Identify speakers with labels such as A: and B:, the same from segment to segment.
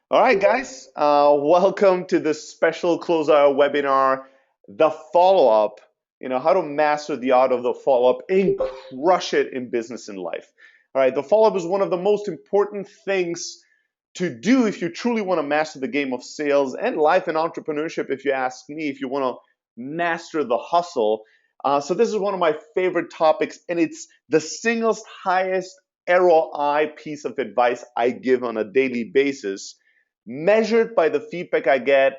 A: All right, guys, welcome to this special closeout webinar, the follow up. How to master the art of the follow up and crush it in business and life. All right, the follow up is one of the most important things to do if you truly want to master the game of sales and life and entrepreneurship. If you ask me, if you want to master the hustle. So, this is one of my favorite topics, and it's the single highest ROI piece of advice I give on a daily basis measured by the feedback I get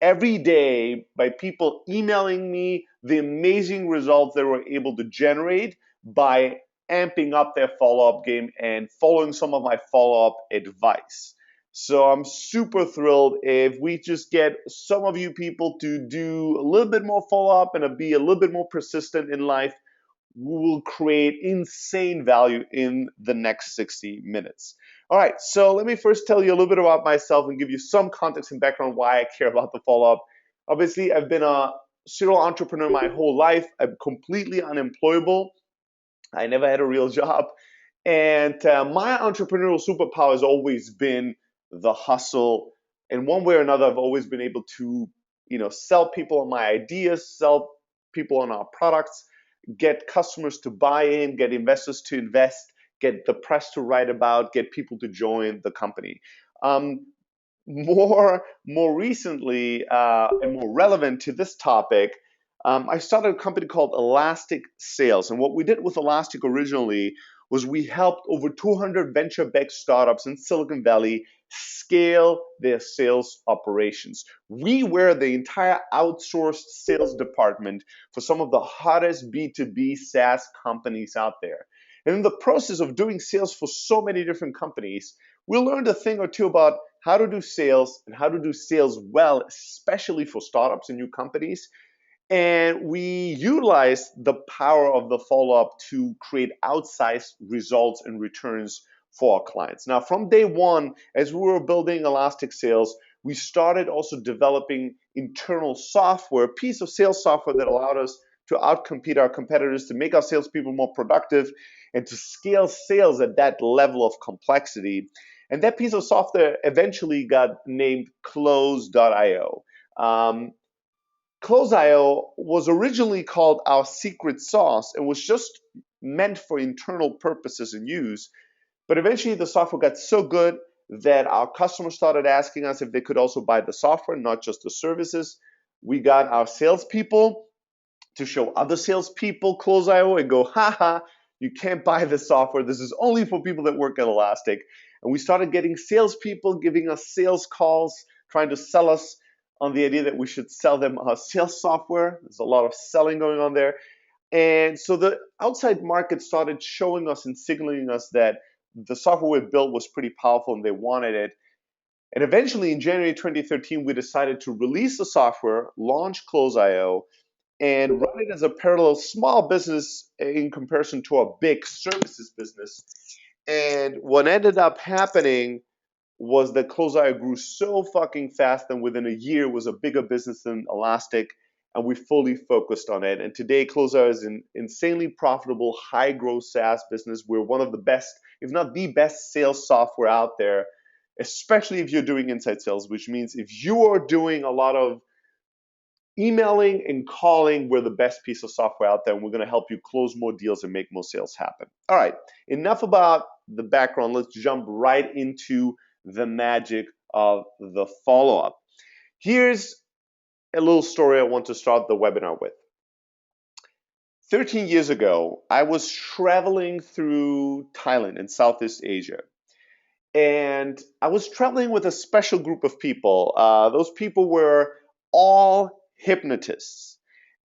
A: every day by people emailing me the amazing results they were able to generate by amping up their follow up game and following some of my follow up advice. So I'm super thrilled if we just get some of you people to do a little bit more follow up and be a little bit more persistent in life. We will create insane value in the next 60 minutes. All right, so let me first tell you a little bit about myself and give you some context and background why I care about the follow up. Obviously, I've been a serial entrepreneur my whole life. I'm completely unemployable. I never had a real job. And my entrepreneurial superpower has always been the hustle. In one way or another, I've always been able to, sell people on my ideas, sell people on our products, get customers to buy in, get investors to invest, get the press to write about, get people to join the company. Um, more recently and more relevant to this topic, I started a company called Elastic Sales. And what we did with Elastic originally was we helped over 200 venture-backed startups in Silicon Valley scale their sales operations. We were the entire outsourced sales department for some of the hottest B2B SaaS companies out there. And in the process of doing sales for so many different companies, we learned a thing or two about how to do sales and how to do sales well, especially for startups and new companies. And we utilized the power of the follow up to create outsized results and returns for our clients. Now, from day one, as we were building Elastic Sales, we started also developing internal software, a piece of sales software that allowed us to outcompete our competitors, to make our salespeople more productive, and to scale sales at that level of complexity. And that piece of software eventually got named Close.io. Close.io was originally called our secret sauce and was just meant for internal purposes and use. But eventually, the software got so good that our customers started asking us if they could also buy the software, not just the services. We got our salespeople to show other salespeople Close.io and go, haha, you can't buy this software. This is only for people that work at Elastic. And we started getting salespeople giving us sales calls, trying to sell us on the idea that we should sell them our sales software. There's a lot of selling going on there. And so the outside market started showing us and signaling us that the software we built was pretty powerful and they wanted it. And eventually in January 2013, we decided to release the software, launch Close.io, and run it as a parallel small business in comparison to a big services business. And what ended up happening was that Close.io grew so fucking fast and within a year was a bigger business than Elastic, and we fully focused on it. And today Close.io is an insanely profitable, high growth SaaS business. We're one of the best, if not the best sales software out there, especially if you're doing inside sales, which means if you are doing a lot of emailing and calling, we're the best piece of software out there, and we're going to help you close more deals and make more sales happen. All right, enough about the background. Let's jump right into the magic of the follow up. Here's a little story I want to start the webinar with. 13 years ago, I was traveling through Thailand in Southeast Asia. And I was traveling with a special group of people. Those people were all hypnotists.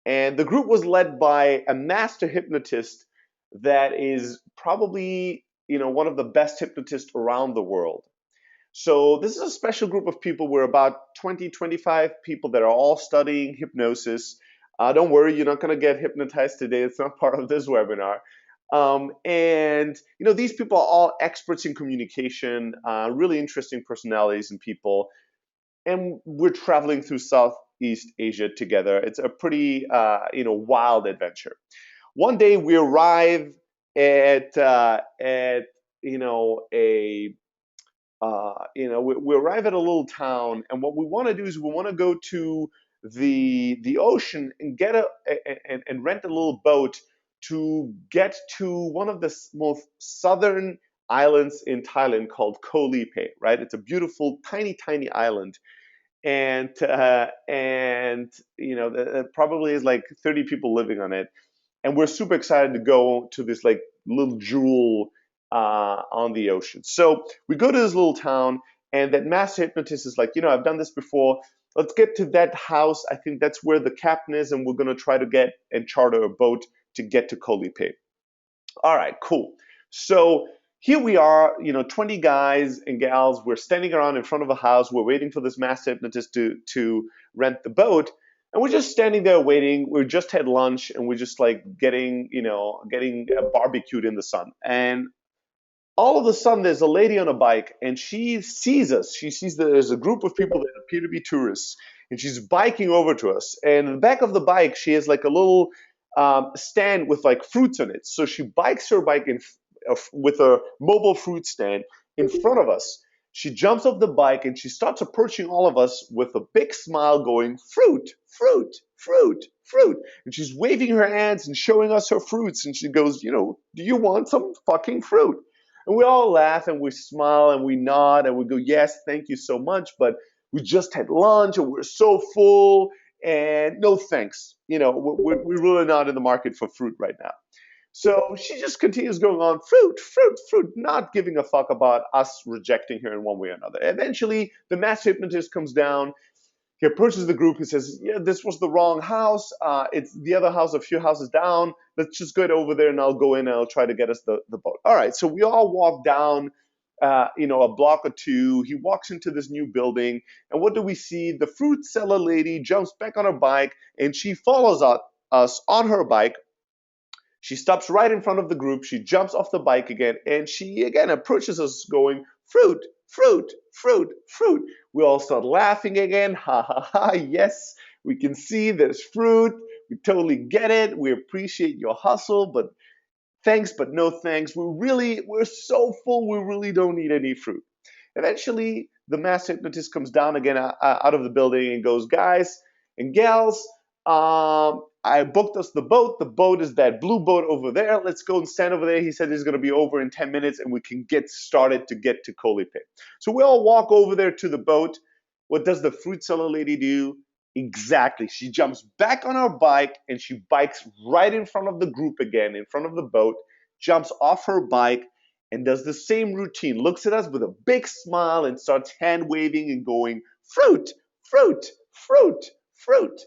A: And the group was led by a master hypnotist that is probably, one of the best hypnotists around the world. So this is a special group of people. We're about 20, 25 people that are all studying hypnosis. Don't worry, you're not going to get hypnotized today. It's not part of this webinar. And these people are all experts in communication, really interesting personalities and people. And we're traveling through Southeast Asia together. It's a pretty wild adventure. One day we arrive at a we arrive at a little town, and what we want to do is we want to go to the ocean and get and rent a little boat to get to one of the most southern islands in Thailand called Koh Lipe, right? It's a beautiful, tiny island, and there probably is like 30 people living on it, and we're super excited to go to this like little jewel on the ocean. So we go to this little town, and that master hypnotist is like, I've done this before. Let's get to that house. I think that's where the captain is, and we're gonna try to get and charter a boat to get to Koh Lipe. All right, cool. So here we are, 20 guys and gals. We're standing around in front of a house. We're waiting for this master hypnotist to rent the boat. And we're just standing there waiting. We just had lunch, and we're just like getting barbecued in the sun. And all of a sudden, there's a lady on a bike, and she sees us. She sees that there's a group of people that appear to be tourists, and she's biking over to us. And in the back of the bike, she has like a little stand with like fruits on it. So she bikes her bike with a mobile fruit stand in front of us. She jumps off the bike and she starts approaching all of us with a big smile, going, fruit, fruit, fruit, fruit. And she's waving her hands and showing us her fruits. And she goes, do you want some fucking fruit? And we all laugh and we smile and we nod and we go, yes, thank you so much. But we just had lunch and we're so full, and no thanks. We're really not in the market for fruit right now. So she just continues going on, fruit, fruit, fruit, not giving a fuck about us rejecting her in one way or another. Eventually, the master hypnotist comes down. He approaches the group. He says, yeah, this was the wrong house. It's the other house a few houses down. Let's just get over there and I'll go in and I'll try to get us the boat. All right, so we all walk down, a block or two. He walks into this new building. And what do we see? The fruit seller lady jumps back on her bike and she follows us on her bike. She stops right in front of the group. She jumps off the bike again, and she again approaches us going, fruit, fruit, fruit, fruit. We all start laughing again. Ha ha ha. Yes, we can see there's fruit. We totally get it. We appreciate your hustle, but thanks, but no thanks. We're so full, we really don't need any fruit. Eventually, the master hypnotist comes down again out of the building and goes, guys and gals, I booked us the boat. The boat is that blue boat over there. Let's go and stand over there. He said he's going to be over in 10 minutes and we can get started to get to Koh Lipe. So we all walk over there to the boat. What does the fruit seller lady do? Exactly. She jumps back on her bike and she bikes right in front of the group again, in front of the boat, jumps off her bike and does the same routine, looks at us with a big smile and starts hand waving and going, fruit, fruit, fruit, fruit.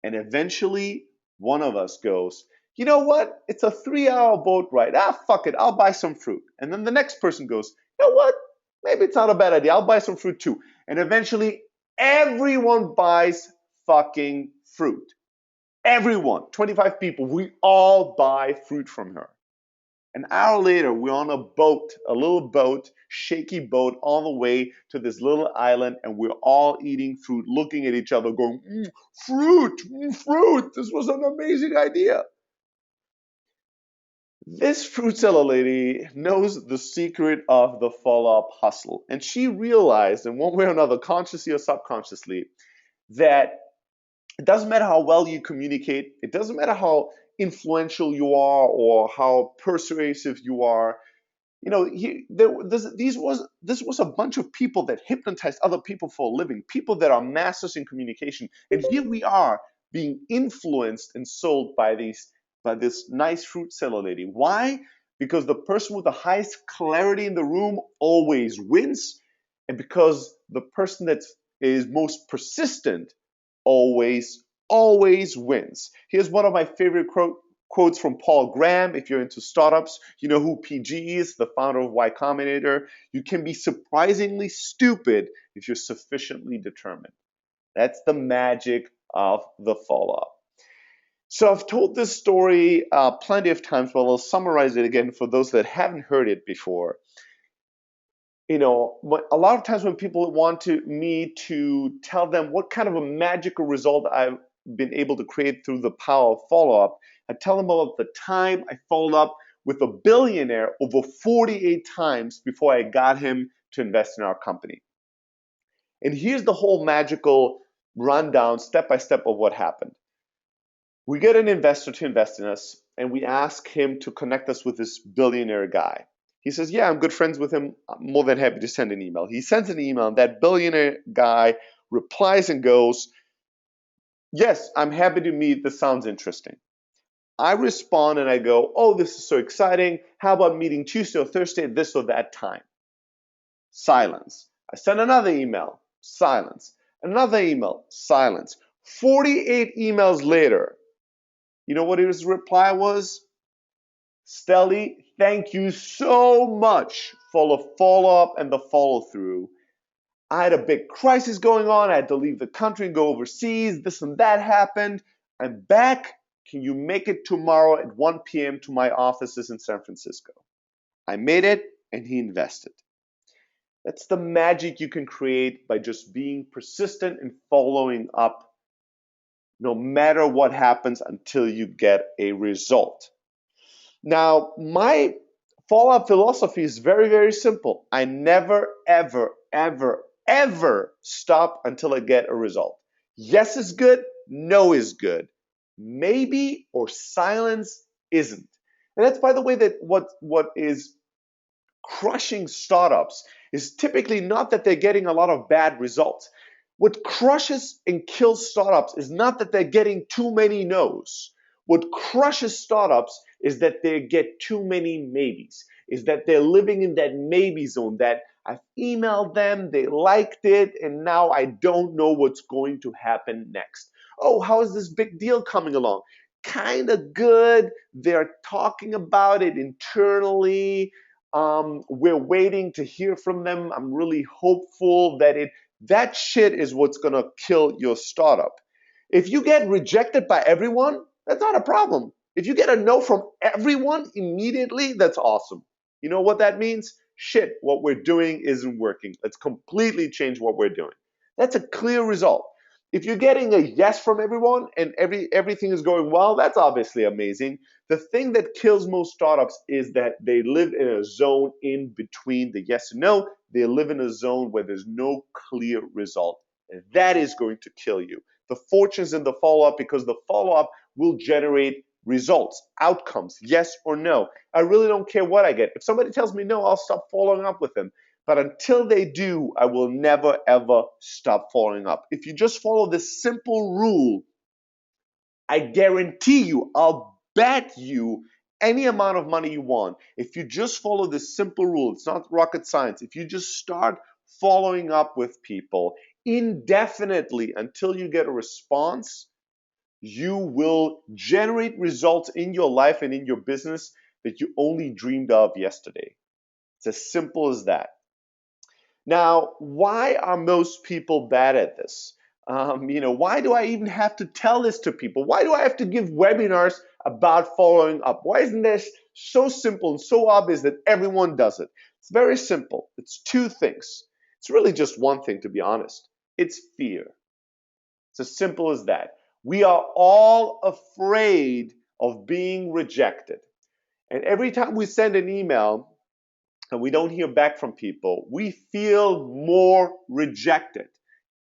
A: And eventually, one of us goes, you know what? It's a 3-hour boat ride. Fuck it. I'll buy some fruit. And then the next person goes, you know what? Maybe it's not a bad idea. I'll buy some fruit too. And eventually, everyone buys fucking fruit. Everyone, 25 people, we all buy fruit from her. An hour later, we're on a boat, a little boat, shaky boat, on the way to this little island, and we're all eating fruit, looking at each other, going, fruit, fruit, this was an amazing idea. This fruit seller lady knows the secret of the follow-up hustle, and she realized in one way or another, consciously or subconsciously, that it doesn't matter how well you communicate. It doesn't matter how influential you are or how persuasive you are. This was a bunch of people that hypnotized other people for a living, people that are masters in communication. And here we are being influenced and sold by this nice fruit seller lady. Why? Because the person with the highest clarity in the room always wins, and because the person that is most persistent always wins. Here's one of my favorite quotes from Paul Graham. If you're into startups, you know who PG is, the founder of Y Combinator. You can be surprisingly stupid if you're sufficiently determined. That's the magic of the follow-up. So I've told this story plenty of times, but I'll summarize it again for those that haven't heard it before. A lot of times when people want me to tell them what kind of a magical result I've been able to create through the power of follow-up, I tell them about the time I followed up with a billionaire over 48 times before I got him to invest in our company. And here's the whole magical rundown, step by step, of what happened. We get an investor to invest in us, and we ask him to connect us with this billionaire guy. He says, yeah, I'm good friends with him. I'm more than happy to send an email. He sends an email, and that billionaire guy replies and goes, yes, I'm happy to meet. This sounds interesting. I respond and I go, oh, this is so exciting. How about meeting Tuesday or Thursday at this or that time? Silence. I send another email. Silence. Another email. Silence. 48 emails later, you know what his reply was? Steli, thank you so much for the follow-up and the follow-through. I had a big crisis going on. I had to leave the country and go overseas. This and that happened. I'm back. Can you make it tomorrow at 1 p.m. to my offices in San Francisco? I made it, and he invested. That's the magic you can create by just being persistent and following up no matter what happens until you get a result. Now, my follow-up philosophy is very, very simple. I never, ever, ever, ever stop until I get a result. Yes is good, no is good. Maybe or silence isn't. And that's, by the way, that what is crushing startups is typically not that they're getting a lot of bad results. What crushes and kills startups is not that they're getting too many no's. What crushes startups is that they get too many maybes, is that they're living in that maybe zone, that I've emailed them, they liked it, and now I don't know what's going to happen next. Oh, how is this big deal coming along? Kind of good. They're talking about it internally. We're waiting to hear from them. I'm really hopeful that shit is what's gonna kill your startup. If you get rejected by everyone, that's not a problem. If you get a no from everyone immediately, that's awesome. You know what that means? Shit, what we're doing isn't working. Let's completely change what we're doing. That's a clear result. If you're getting a yes from everyone and everything is going well, that's obviously amazing. The thing that kills most startups is that they live in a zone in between the yes and no. They live in a zone where there's no clear result. And that is going to kill you. The fortune's in the follow-up, because the follow-up will generate results, outcomes, yes or no. I really don't care what I get. If somebody tells me no, I'll stop following up with them. But until they do, I will never, ever stop following up. If you just follow this simple rule, I guarantee you, I'll bet you any amount of money you want. If you just follow this simple rule, it's not rocket science. If you just start following up with people indefinitely until you get a response, you will generate results in your life and in your business that you only dreamed of yesterday. It's as simple as that. Now, why are most people bad at this? Why do I even have to tell this to people? Why do I have to give webinars about following up? Why isn't this so simple and so obvious that everyone does it? It's very simple. It's two things. It's really just one thing, to be honest. It's fear. It's as simple as that. We are all afraid of being rejected. And every time we send an email and we don't hear back from people, we feel more rejected.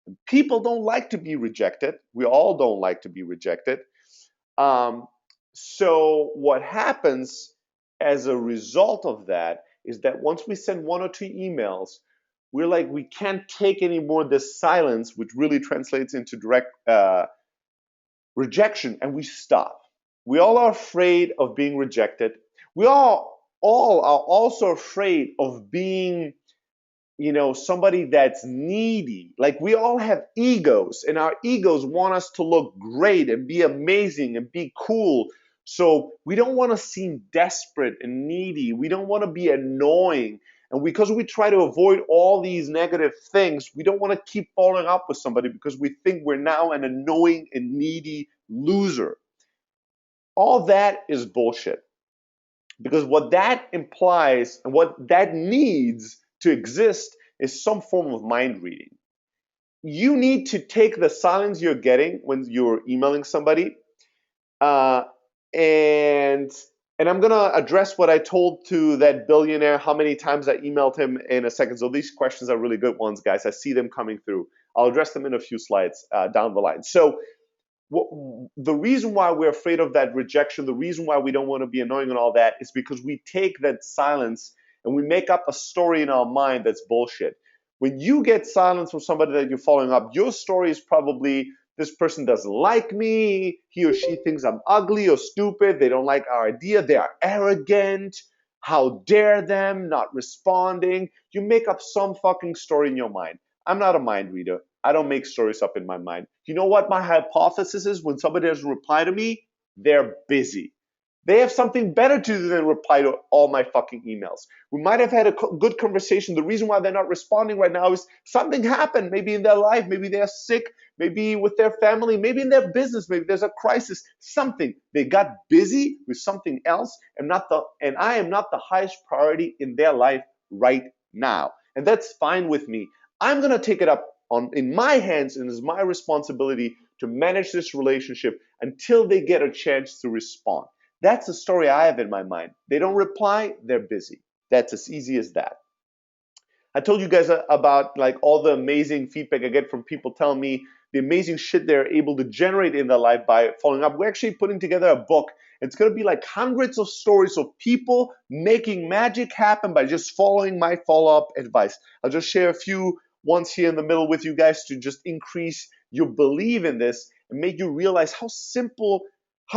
A: And people don't like to be rejected. We all don't like to be rejected. So what happens as a result of that is that once we send one or two emails, we're like, we can't take any more this silence, which really translates into direct rejection, and we stop. We all are afraid of being rejected. We all are also afraid of being, somebody that's needy. Like, we all have egos, and our egos want us to look great and be amazing and be cool. So we don't want to seem desperate and needy. We don't want to be annoying. And because we try to avoid all these negative things, we don't want to keep following up with somebody because we think we're now an annoying and needy loser. All that is bullshit. Because what that implies and what that needs to exist is some form of mind reading. You need to take the silence you're getting when you're emailing somebody and And I'm gonna address what I told to that billionaire, how many times I emailed him in a second. So these questions are really good ones, guys. I see them coming through. I'll address them in a few slides down the line. So the reason why we're afraid of that rejection, the reason why we don't want to be annoying and all that is because we take that silence and we make up a story in our mind that's bullshit. When you get silence from somebody that you're following up, your story is probably this person doesn't like me, he or she thinks I'm ugly or stupid, they don't like our idea, they are arrogant, how dare them not responding. You make up some fucking story in your mind. I'm not a mind reader. I don't make stories up in my mind. You know what my hypothesis is? When somebody doesn't reply to me, they're busy. They have something better to do than reply to all my fucking emails. We might have had a good conversation. The reason why they're not responding right now is something happened, maybe in their life, maybe they're sick, maybe with their family, maybe in their business, maybe there's a crisis, something. They got busy with something else, and I am not the highest priority in their life right now. And that's fine with me. I'm going to take it up in my hands, and it's my responsibility to manage this relationship until they get a chance to respond. That's the story I have in my mind. They don't reply, they're busy. That's as easy as that. I told you guys about like all the amazing feedback I get from people telling me the amazing shit they're able to generate in their life by following up. We're actually putting together a book. It's going to be like hundreds of stories of people making magic happen by just following my follow-up advice. I'll just share a few ones here in the middle with you guys to just increase your belief in this and make you realize how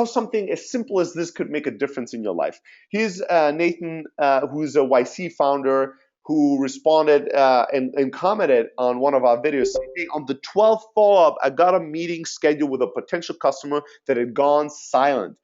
A: something as simple as this could make a difference in your life. Here's Nathan, who's a YC founder, who responded and commented on one of our videos saying, hey, on the 12th follow-up, I got a meeting scheduled with a potential customer that had gone silent.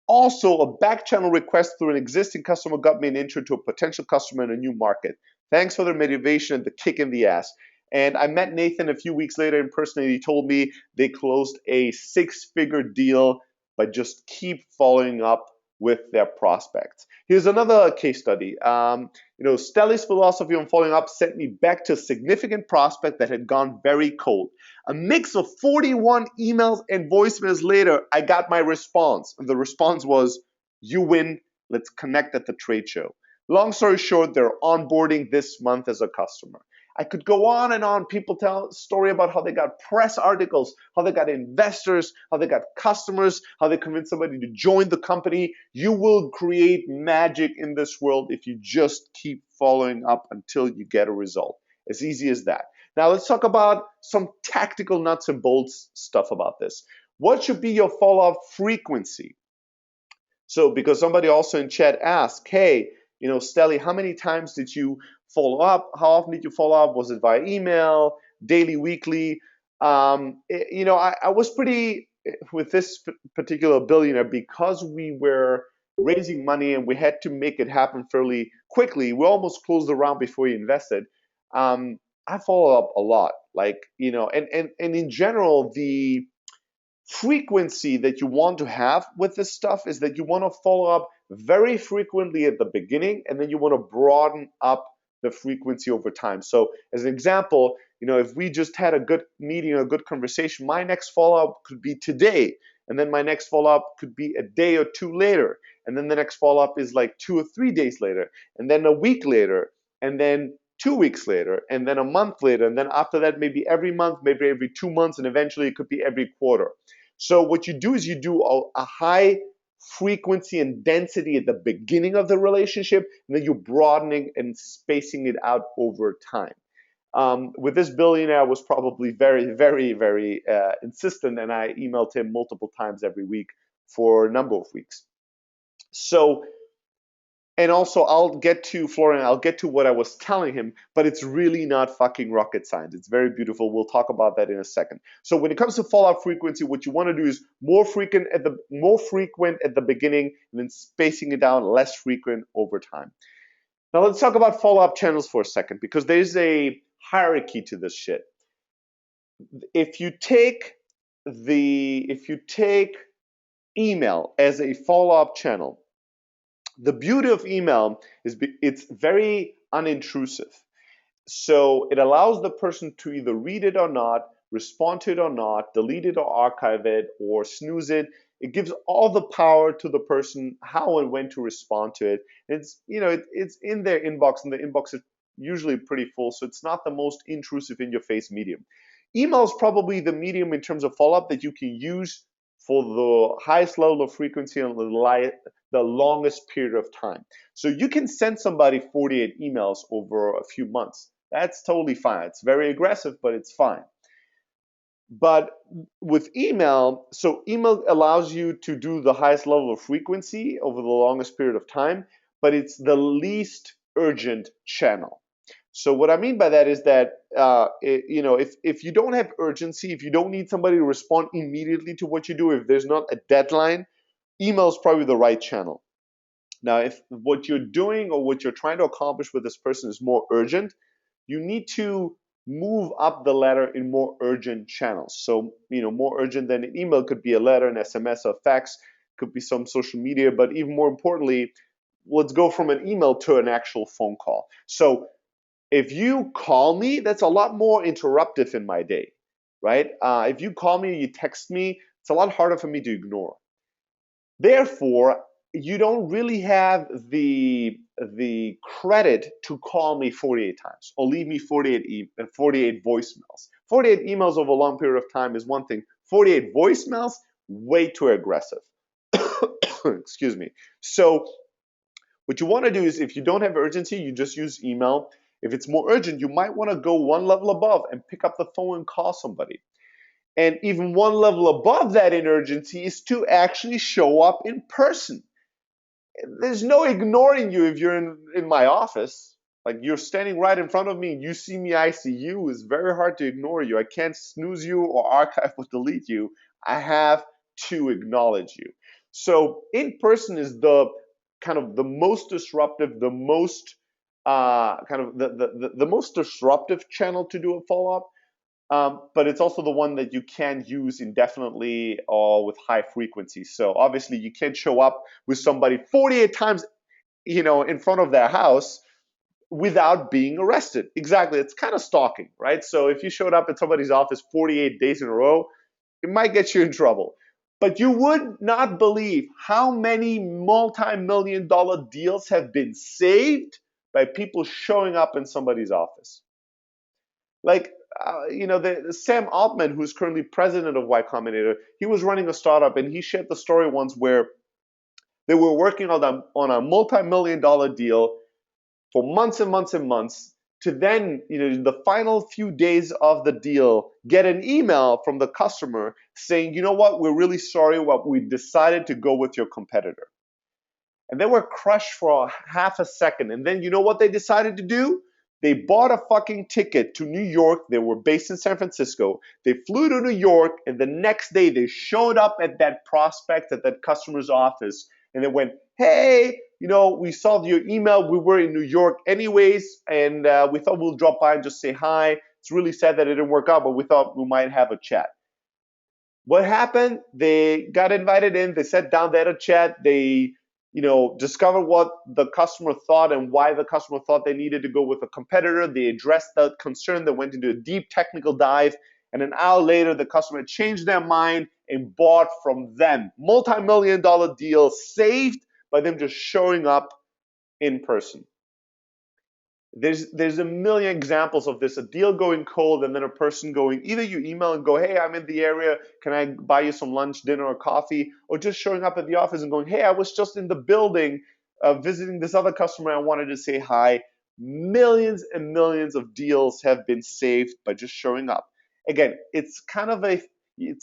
A: Also, a back channel request through an existing customer got me an intro to a potential customer in a new market. Thanks for the motivation and the kick in the ass. And I met Nathan a few weeks later in person, and he told me they closed a 6-figure deal by just keep following up with their prospects. Here's another case study. Steli's philosophy on following up sent me back to a significant prospect that had gone very cold. A mix of 41 emails and voicemails later, I got my response. And the response was, you win, let's connect at the trade show. Long story short, they're onboarding this month as a customer. I could go on and on. People tell a story about how they got press articles, how they got investors, how they got customers, how they convinced somebody to join the company. You will create magic in this world if you just keep following up until you get a result. As easy as that. Now let's talk about some tactical nuts and bolts stuff about this. What should be your follow-up frequency? So because somebody also in chat asked, hey, Steli, how many times did you follow up? How often did you follow up? Was it via email, daily, weekly? I was pretty, with this particular billionaire, because we were raising money and we had to make it happen fairly quickly. We almost closed the round before we invested. I follow up a lot, and in general, the frequency that you want to have with this stuff is that you want to follow up very frequently at the beginning, and then you want to broaden up the frequency over time. So as an example, if we just had a good meeting, a good conversation, my next follow-up could be today, and then my next follow-up could be a day or two later, and then the next follow-up is like 2 or 3 days later, and then a week later, and then 2 weeks later, and then a month later, and then after that, maybe every month, maybe every 2 months, and eventually it could be every quarter. So what you do is you do a high frequency and density at the beginning of the relationship, and then you're broadening and spacing it out over time. With this billionaire, I was probably very, very, very insistent, and I emailed him multiple times every week for a number of weeks. So, and also I'll get to Florian, I'll get to what I was telling him, but it's really not fucking rocket science. It's very beautiful. We'll talk about that in a second. So when it comes to follow-up frequency, what you want to do is more frequent at the beginning, and then spacing it down, less frequent over time. Now let's talk about follow-up channels for a second, because there's a hierarchy to this shit. If you take email as a follow-up channel, the beauty of email is it's very unintrusive. So it allows the person to either read it or not, respond to it or not, delete it or archive it, or snooze it. It gives all the power to the person how and when to respond to it. It's it's in their inbox, and the inbox is usually pretty full, so it's not the most intrusive in your face medium. Email is probably the medium in terms of follow-up that you can use for the highest level of frequency and the longest period of time. So you can send somebody 48 emails over a few months. That's totally fine. It's very aggressive, but it's fine. But with email, so email allows you to do the highest level of frequency over the longest period of time, but it's the least urgent channel. So what I mean by that is that if you don't have urgency, if you don't need somebody to respond immediately to what you do, if there's not a deadline, email is probably the right channel. Now, if what you're doing or what you're trying to accomplish with this person is more urgent, you need to move up the ladder in more urgent channels. So, more urgent than an email could be a letter, an SMS, a fax, could be some social media, but even more importantly, let's go from an email to an actual phone call. So if you call me, that's a lot more interruptive in my day, right? If you call me, you text me, it's a lot harder for me to ignore. Therefore, you don't really have the credit to call me 48 times or leave me 48 voicemails. 48 emails over a long period of time is one thing. 48 voicemails, way too aggressive. Excuse me. So what you want to do is, if you don't have urgency, you just use email. If it's more urgent, you might want to go one level above and pick up the phone and call somebody. And even one level above that in urgency is to actually show up in person. There's no ignoring you if you're in my office. Like, you're standing right in front of me, you see me, I see you. It's very hard to ignore you. I can't snooze you or archive or delete you. I have to acknowledge you. So in person is the kind of the most disruptive, the most the most disruptive channel to do a follow-up. But it's also the one that you can use indefinitely or with high frequency. So obviously you can't show up with somebody 48 times, in front of their house without being arrested. Exactly. It's kind of stalking, right? So if you showed up at somebody's office 48 days in a row, it might get you in trouble. But you would not believe how many multi-million dollar deals have been saved by people showing up in somebody's office. Like, the Sam Altman, who's currently president of Y Combinator, he was running a startup, and he shared the story once where they were working on a multi-million dollar deal for months and months and months, to then, in the final few days of the deal, get an email from the customer saying, you know what, we're really sorry, we decided to go with your competitor. And they were crushed for half a second. And then you know what they decided to do? They bought a fucking ticket to New York. They were based in San Francisco. They flew to New York, and the next day they showed up at that prospect, at that customer's office, and they went, hey, we saw your email. We were in New York anyways, and we thought we'll drop by and just say hi. It's really sad that it didn't work out, but we thought we might have a chat. What happened? They got invited in. They sat down. They had a chat. They discover what the customer thought and why the customer thought they needed to go with a competitor. They addressed that concern. They went into a deep technical dive. And an hour later, the customer changed their mind and bought from them. Multi-million dollar deal saved by them just showing up in person. There's a million examples of this, a deal going cold and then a person going, either you email and go, hey, I'm in the area, can I buy you some lunch, dinner, or coffee? Or just showing up at the office and going, hey, I was just in the building visiting this other customer, I wanted to say hi. Millions and millions of deals have been saved by just showing up. Again, it's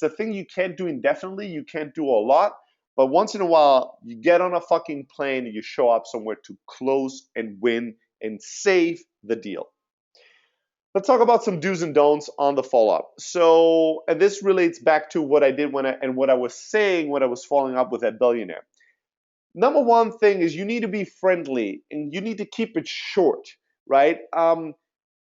A: a thing you can't do indefinitely, you can't do a lot, but once in a while, you get on a fucking plane and you show up somewhere to close and win and save the deal. Let's talk about some do's and don'ts on the follow-up. So, and this relates back to what I did what I was saying when I was following up with that billionaire. Number one thing is you need to be friendly and you need to keep it short, right?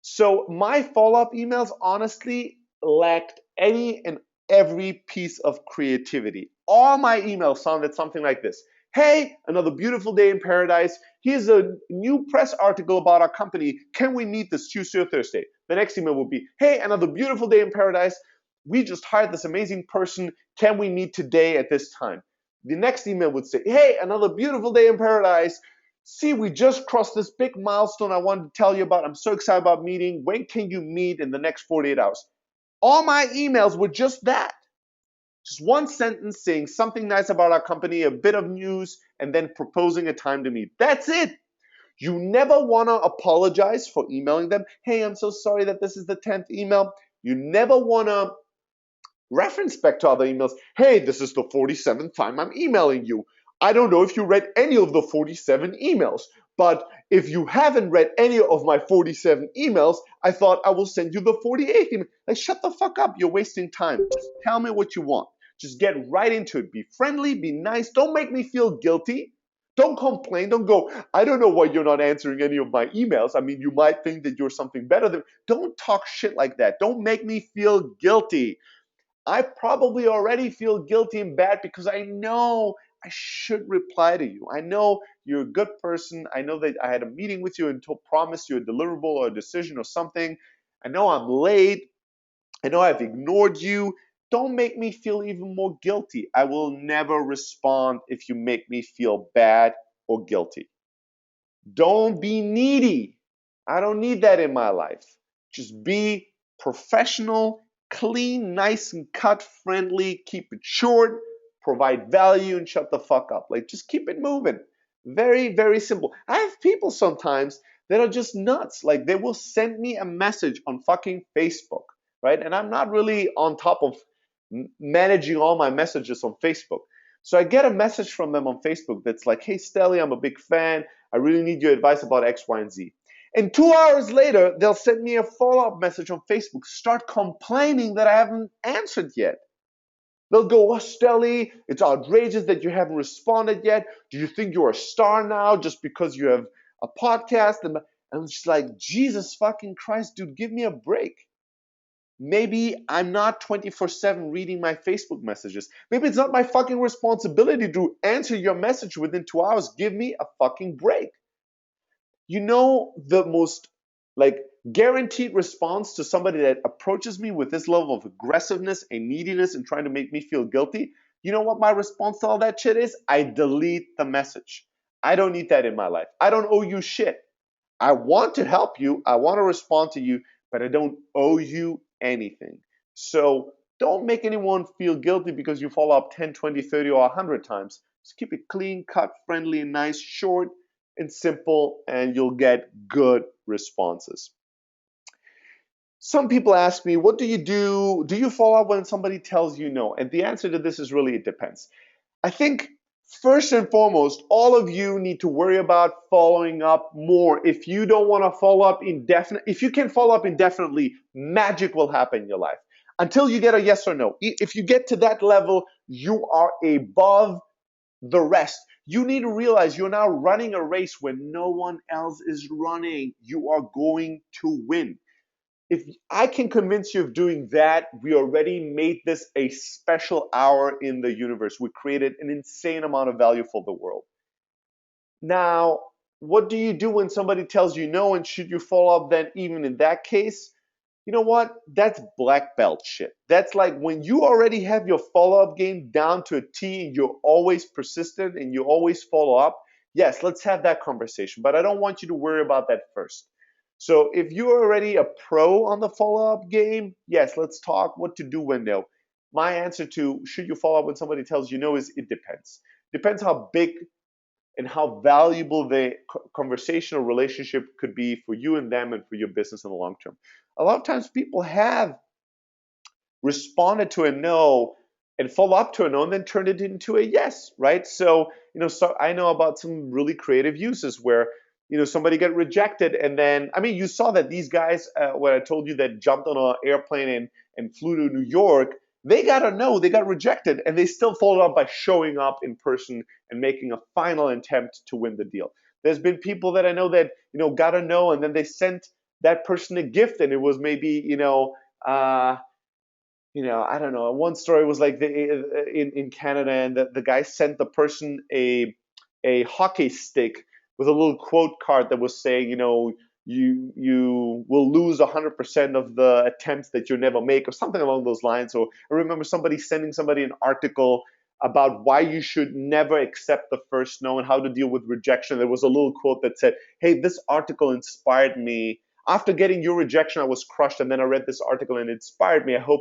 A: So my follow-up emails honestly lacked any and every piece of creativity. All my emails sounded something like this. Hey, another beautiful day in paradise. Here's a new press article about our company. Can we meet this Tuesday or Thursday? The next email will be, hey, another beautiful day in paradise. we just hired this amazing person. Can we meet today at this time? The next email would say, hey, another beautiful day in paradise. See, we just crossed this big milestone I wanted to tell you about. I'm so excited about meeting. When can you meet in the next 48 hours? All my emails were just that. Just one sentence saying something nice about our company, a bit of news, and then proposing a time to meet. That's it. You never want to apologize for emailing them. Hey, I'm so sorry that this is the 10th email. You never want to reference back to other emails. Hey, this is the 47th time I'm emailing you. I don't know if you read any of the 47 emails, but if you haven't read any of my 47 emails, I thought I will send you the 48th email. Like, shut the fuck up. You're wasting time. Just tell me what you want. Just get right into it. Be friendly, be nice. Don't make me feel guilty. Don't complain. Don't go, I don't know why you're not answering any of my emails. I mean, you might think that you're something better than. Don't talk shit like that. Don't make me feel guilty. I probably already feel guilty and bad because I know I should reply to you. I know you're a good person. I know that I had a meeting with you and promised you a deliverable or a decision or something. I know I'm late. I know I've ignored you. Don't make me feel even more guilty. I will never respond if you make me feel bad or guilty. Don't be needy. I don't need that in my life. Just be professional, clean, nice and cut, friendly, keep it short, provide value, and shut the fuck up. Like, just keep it moving. Very, very simple. I have people sometimes that are just nuts. Like, they will send me a message on fucking Facebook, right? And I'm not really on top of managing all my messages on Facebook. So I get a message from them on Facebook that's like, hey, Steli, I'm a big fan. I really need your advice about X, Y, and Z. And 2 hours later, they'll send me a follow-up message on Facebook, start complaining that I haven't answered yet. They'll go, oh, Steli, it's outrageous that you haven't responded yet. Do you think you're a star now just because you have a podcast? And I'm just like, Jesus fucking Christ, dude, give me a break. Maybe I'm not 24/7 reading my Facebook messages. Maybe it's not my fucking responsibility to answer your message within 2 hours. Give me a fucking break. You know, the most like guaranteed response to somebody that approaches me with this level of aggressiveness and neediness and trying to make me feel guilty, you know what my response to all that shit is? I delete the message. I don't need that in my life. I don't owe you shit. I want to help you. I want to respond to you, but I don't owe you anything. So don't make anyone feel guilty because you follow up 10, 20, 30, or 100 times. Just keep it clean, cut, friendly, and nice, short and simple, and you'll get good responses. Some people ask me, what do you do? Do you follow up when somebody tells you no? And the answer to this is really, it depends. I think first and foremost, all of you need to worry about following up more. If you don't want to follow up indefinitely, if you can follow up indefinitely, magic will happen in your life. Until you get a yes or no. If you get to that level, you are above the rest. You need to realize you're now running a race where no one else is running. You are going to win. If I can convince you of doing that, we already made this a special hour in the universe. We created an insane amount of value for the world. Now, what do you do when somebody tells you no, and should you follow up then even in that case? You know what? That's black belt shit. That's like when you already have your follow-up game down to a T and you're always persistent and you always follow up. Yes, let's have that conversation, but I don't want you to worry about that first. So if you're already a pro on the follow-up game, yes, let's talk what to do when no. My answer to should you follow up when somebody tells you no is it depends. Depends how big and how valuable the conversation or relationship could be for you and them and for your business in the long term. A lot of times people have responded to a no and follow up to a no and then turned it into a yes, right? So, so I know about some really creative uses where, somebody got rejected and then, I mean, you saw that these guys, when I told you that jumped on an airplane and flew to New York, they got a no, they got rejected, and they still followed up by showing up in person and making a final attempt to win the deal. There's been people that I know that, got a no, and then they sent that person a gift, and it was maybe, I don't know. One story was like in Canada, and the guy sent the person a hockey stick with a little quote card that was saying, you will lose 100% of the attempts that you never make, or something along those lines. Or I remember somebody sending somebody an article about why you should never accept the first no and how to deal with rejection. There was a little quote that said, "Hey, this article inspired me. After getting your rejection, I was crushed, and then I read this article and it inspired me. I hope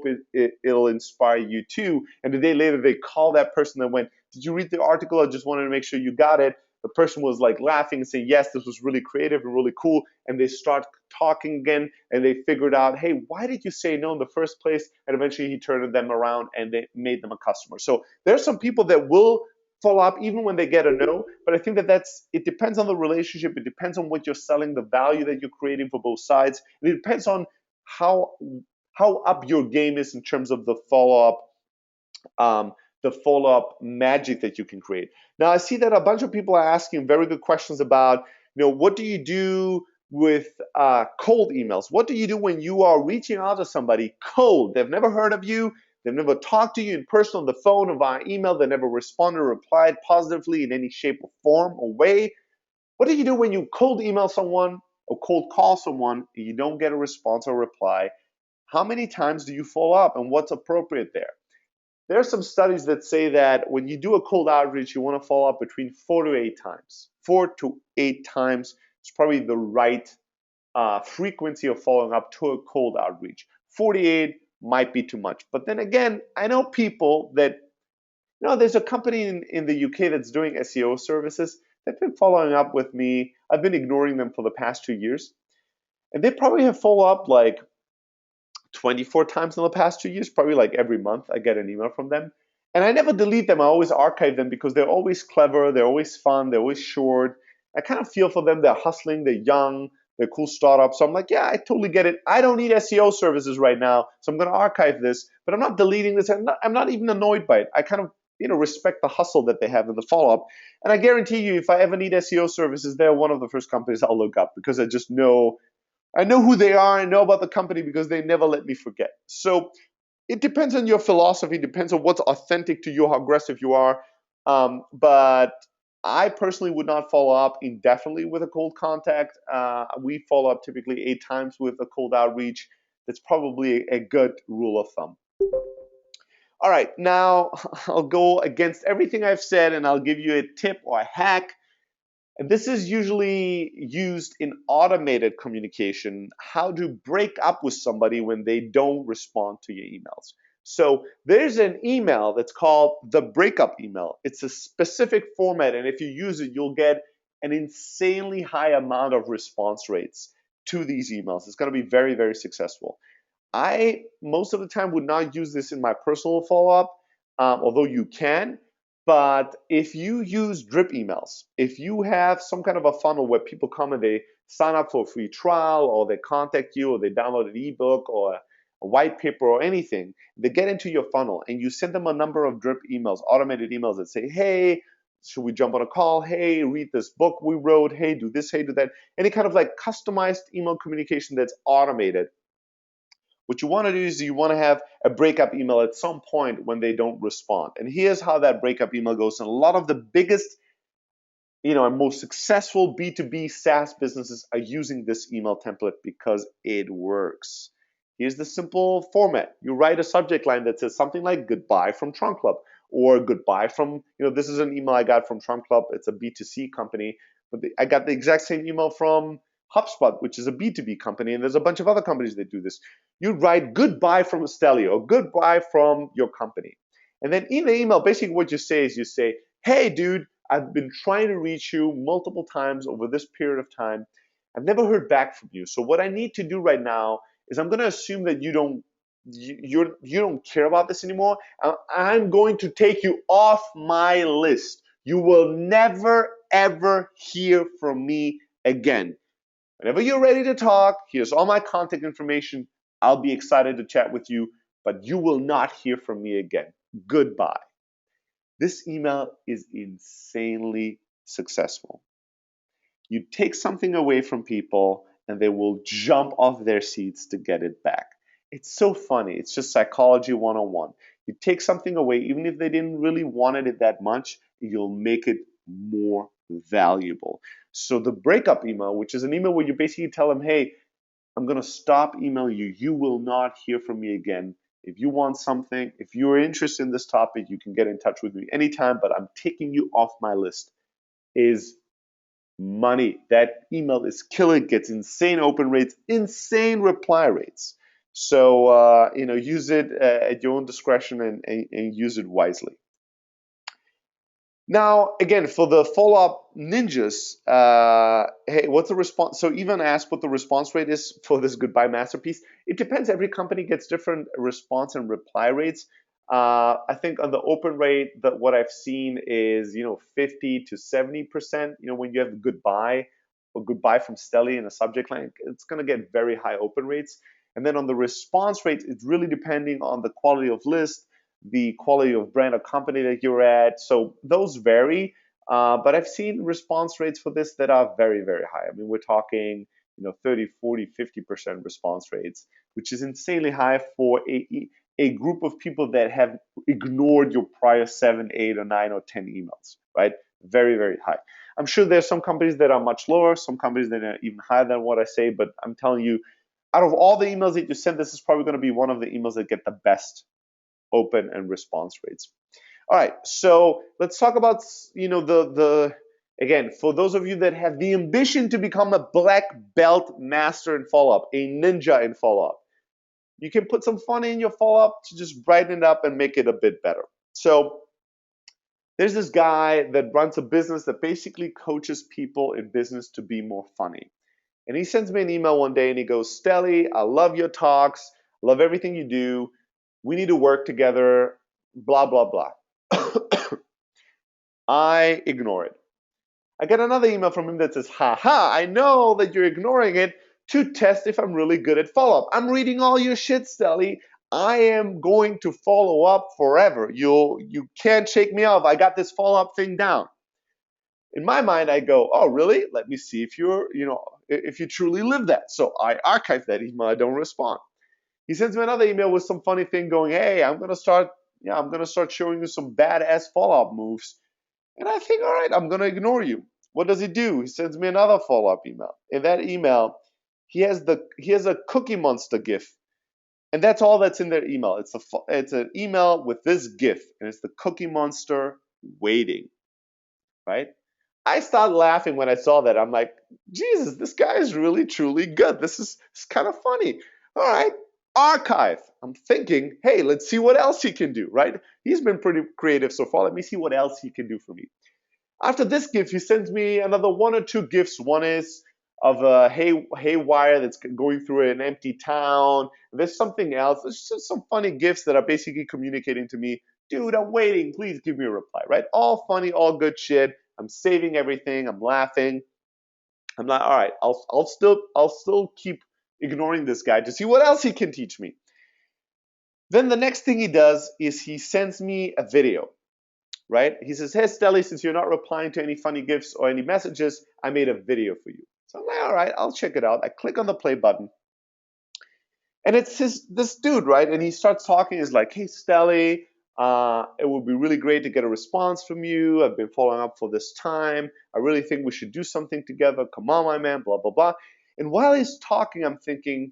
A: it'll inspire you too." And a day later, they called that person and went, "Did you read the article? I just wanted to make sure you got it." The person was like laughing and saying, "Yes, this was really creative and really cool." And they start talking again, and they figured out, "Hey, why did you say no in the first place?" And eventually he turned them around and they made them a customer. So there's some people that will follow up even when they get a no, but I think that it depends on the relationship. It depends on what you're selling, the value that you're creating for both sides. And it depends on how up your game is in terms of um, the follow-up magic that you can create. Now, I see that a bunch of people are asking very good questions about, what do you do with cold emails? What do you do when you are reaching out to somebody cold? They've never heard of you. They've never talked to you in person, on the phone, or via email. They never responded or replied positively in any shape or form or way. What do you do when you cold email someone or cold call someone and you don't get a response or reply? How many times do you follow up, and what's appropriate there? There are some studies that say that when you do a cold outreach, you want to follow up between 4 to 8 times. 4 to 8 times is probably the right frequency of following up to a cold outreach. 48 might be too much. But then again, I know people that, there's a company in the UK that's doing SEO services. They've been following up with me. I've been ignoring them for the past 2 years. And they probably have followed up like 24 times in the past 2 years, probably like every month I get an email from them. And I never delete them. I always archive them because they're always clever, they're always fun, they're always short. I kind of feel for them. They're hustling, they're young, they're cool startups. So I'm like, yeah, I totally get it. I don't need SEO services right now, so I'm going to archive this, but I'm not deleting this. I'm not even annoyed by it. I kind of respect the hustle that they have in the follow-up. And I guarantee you, if I ever need SEO services, they're one of the first companies I'll look up because I know who they are. I know about the company because they never let me forget. So it depends on your philosophy. It depends on what's authentic to you, how aggressive you are. But I personally would not follow up indefinitely with a cold contact. We follow up typically 8 times with a cold outreach. That's probably a good rule of thumb. All right, now I'll go against everything I've said and I'll give you a tip or a hack. And this is usually used in automated communication, how to break up with somebody when they don't respond to your emails. So there's an email that's called the breakup email. It's a specific format, and if you use it, you'll get an insanely high amount of response rates to these emails. It's going to be very, very successful. I, most of the time, would not use this in my personal follow-up, although you can. But if you use drip emails, if you have some kind of a funnel where people come and they sign up for a free trial, or they contact you, or they download an ebook or a white paper or anything, they get into your funnel and you send them a number of drip emails, automated emails that say, "Hey, should we jump on a call? Hey, read this book we wrote. Hey, do this, hey, do that." Any kind of like customized email communication that's automated. What you want to do is you want to have a breakup email at some point when they don't respond. And here's how that breakup email goes. And a lot of the biggest, and most successful B2B SaaS businesses are using this email template because it works. Here's the simple format. You write a subject line that says something like "Goodbye from Trunk Club," or "Goodbye from," this is an email I got from Trunk Club. It's a B2C company, but I got the exact same email from HubSpot, which is a B2B company, and there's a bunch of other companies that do this. You write "Goodbye from steli" or "Goodbye from your company." And then in the email, basically what you say is you say, "Hey, dude, I've been trying to reach you multiple times over this period of time. I've never heard back from you. So what I need to do right now is I'm going to assume that you don't care about this anymore. I'm going to take you off my list. You will never ever hear from me again. Whenever you're ready to talk, here's all my contact information. I'll be excited to chat with you, but you will not hear from me again. Goodbye." This email is insanely successful. You take something away from people and they will jump off their seats to get it back. It's so funny. It's just psychology 101. You take something away, even if they didn't really want it that much, you'll make it more valuable. So the breakup email, which is an email where you basically tell them, hey, I'm going to stop emailing you. You will not hear from me again. If you want something, if you're interested in this topic, you can get in touch with me anytime, but I'm taking you off my list, is money. That email is killing, gets insane open rates, insane reply rates. So, use it at your own discretion and use it wisely. Now, again, for the follow-up ninjas, hey, what's the response? So even asked what the response rate is for this goodbye masterpiece. It depends. Every company gets different response and reply rates. I think on the open rate, that what I've seen is 50 to 70%. When you have goodbye or goodbye from steli in a subject line, it's going to get very high open rates. And then on the response rate, it's really depending on the quality of list, the quality of brand or company that you're at. So those vary, but I've seen response rates for this that are very, very high. I mean, we're talking 30, 40, 50% response rates, which is insanely high for a group of people that have ignored your prior 7, 8, or 9 or 10 emails, right? Very, very high. I'm sure there's some companies that are much lower, some companies that are even higher than what I say, but I'm telling you, out of all the emails that you send, this is probably going to be one of the emails that get the best open and response rates. All right, so let's talk about the again, for those of you that have the ambition to become a black belt master in follow-up, a ninja in follow-up, you can put some fun in your follow-up to just brighten it up and make it a bit better. So there's this guy that runs a business that basically coaches people in business to be more funny. And he sends me an email one day and he goes, Steli, I love your talks, love everything you do. We need to work together, blah, blah, blah. I ignore it. I get another email from him that says, haha, I know that you're ignoring it to test if I'm really good at follow-up. I'm reading all your shit, Steli. I am going to follow up forever. You can't shake me off. I got this follow-up thing down. In my mind, I go, oh, really? Let me see if if you truly live that. So I archive that email. I don't respond. He sends me another email with some funny thing going, hey, I'm gonna start showing you some badass follow-up moves. And I think, all right, I'm gonna ignore you. What does he do? He sends me another follow-up email. In that email, he has a Cookie Monster GIF, and that's all that's in their email. It's an email with this GIF, and it's the Cookie Monster waiting, right? I started laughing when I saw that. I'm like, Jesus, this guy is really truly good. It's kind of funny. All right, archive. I'm thinking, hey, let's see what else he can do, right? He's been pretty creative so far. Let me see what else he can do for me. After this GIF, he sends me another 1 or 2 GIFs. One is of a haywire that's going through an empty town. There's something else. There's just some funny GIFs that are basically communicating to me, dude, I'm waiting. Please give me a reply, right? All funny, all good shit. I'm saving everything. I'm laughing. I'm like, all right, I'll still keep ignoring this guy to see what else he can teach me. Then the next thing he does is he sends me a video, right? He says, hey, Steli, since you're not replying to any funny GIFs or any messages, I made a video for you. So I'm like, all right, I'll check it out. I click on the play button. And it's this dude, right? And he starts talking. He's like, hey, Steli, it would be really great to get a response from you. I've been following up for this time. I really think we should do something together. Come on, my man, blah, blah, blah. And while he's talking, I'm thinking,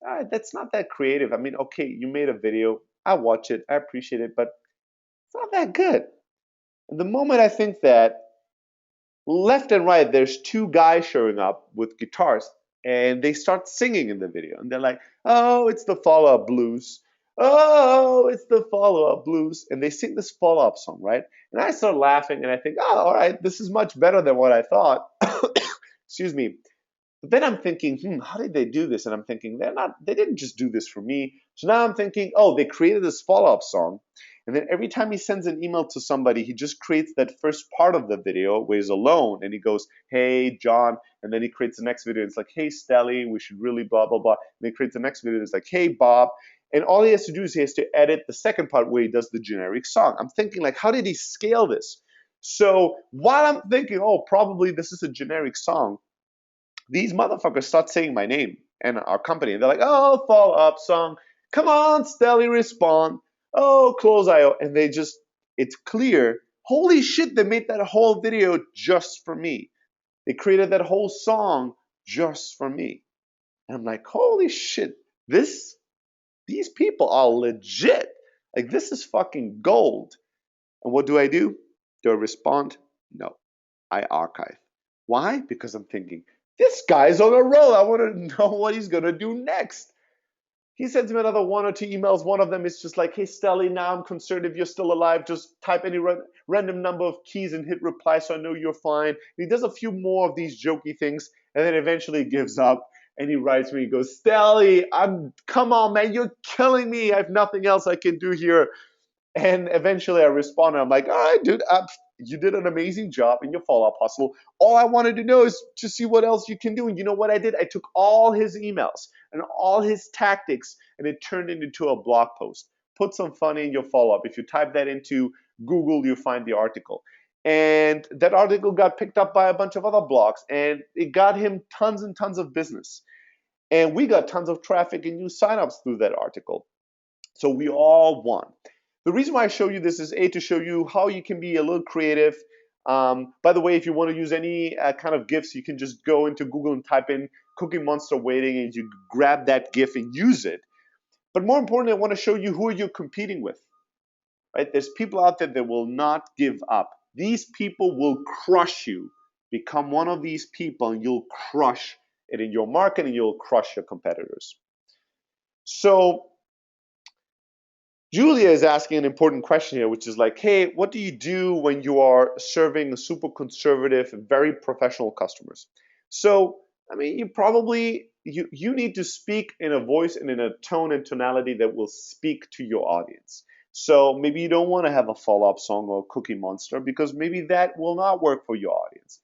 A: all right, that's not that creative. I mean, okay, you made a video. I watch it. I appreciate it, but it's not that good. And the moment I think that, left and right, there's 2 guys showing up with guitars, and they start singing in the video. And they're like, oh, it's the follow-up blues. Oh, it's the follow-up blues. And they sing this follow-up song, right? And I start laughing, and I think, oh, all right, this is much better than what I thought. Excuse me. But then I'm thinking, how did they do this? And I'm thinking, they didn't just do this for me. So now I'm thinking, oh, they created this follow-up song. And then every time he sends an email to somebody, he just creates that first part of the video where he's alone. And he goes, hey, John. And then he creates the next video. It's like, hey, Steli, we should really blah, blah, blah. And he creates the next video. It's like, hey, Bob. And all he has to do is he has to edit the second part where he does the generic song. I'm thinking, like, how did he scale this? So while I'm thinking, oh, probably this is a generic song, these motherfuckers start saying my name and our company. And they're like, oh, follow-up song. Come on, Steli, respond. Oh, close IO. And it's clear, holy shit, they made that whole video just for me. They created that whole song just for me. And I'm like, holy shit, these people are legit. Like, this is fucking gold. And what do? Do I respond? No, I archive. Why? Because I'm thinking, this guy's on a roll. I want to know what he's going to do next. He sends me another one or two emails. One of them is just like, hey, Steli, now I'm concerned if you're still alive. Just type any random number of keys and hit reply so I know you're fine. And he does a few more of these jokey things and then eventually gives up. And he writes me, he goes, Steli, come on, man, you're killing me. I have nothing else I can do here. And eventually I responded. I'm like, all right, dude, you did an amazing job in your follow-up hustle. All I wanted to know is to see what else you can do. And you know what I did? I took all his emails and all his tactics and it turned it into a blog post. Put some fun in your follow-up. If you type that into Google, you find the article. And that article got picked up by a bunch of other blogs and it got him tons and tons of business. And we got tons of traffic and new signups through that article. So we all won. The reason why I show you this is to show you how you can be a little creative. By the way, if you want to use any kind of GIFs, you can just go into Google and type in Cookie Monster waiting and you grab that GIF and use it. But more importantly, I want to show you who you're competing with. Right? There's people out there that will not give up. These people will crush you. Become one of these people and you'll crush it in your market and you'll crush your competitors. So Julia is asking an important question here, which is like, hey, what do you do when you are serving super conservative, very professional customers? So, I mean, you need to speak in a voice and in a tone and tonality that will speak to your audience. So maybe you don't want to have a follow-up song or Cookie Monster because maybe that will not work for your audience.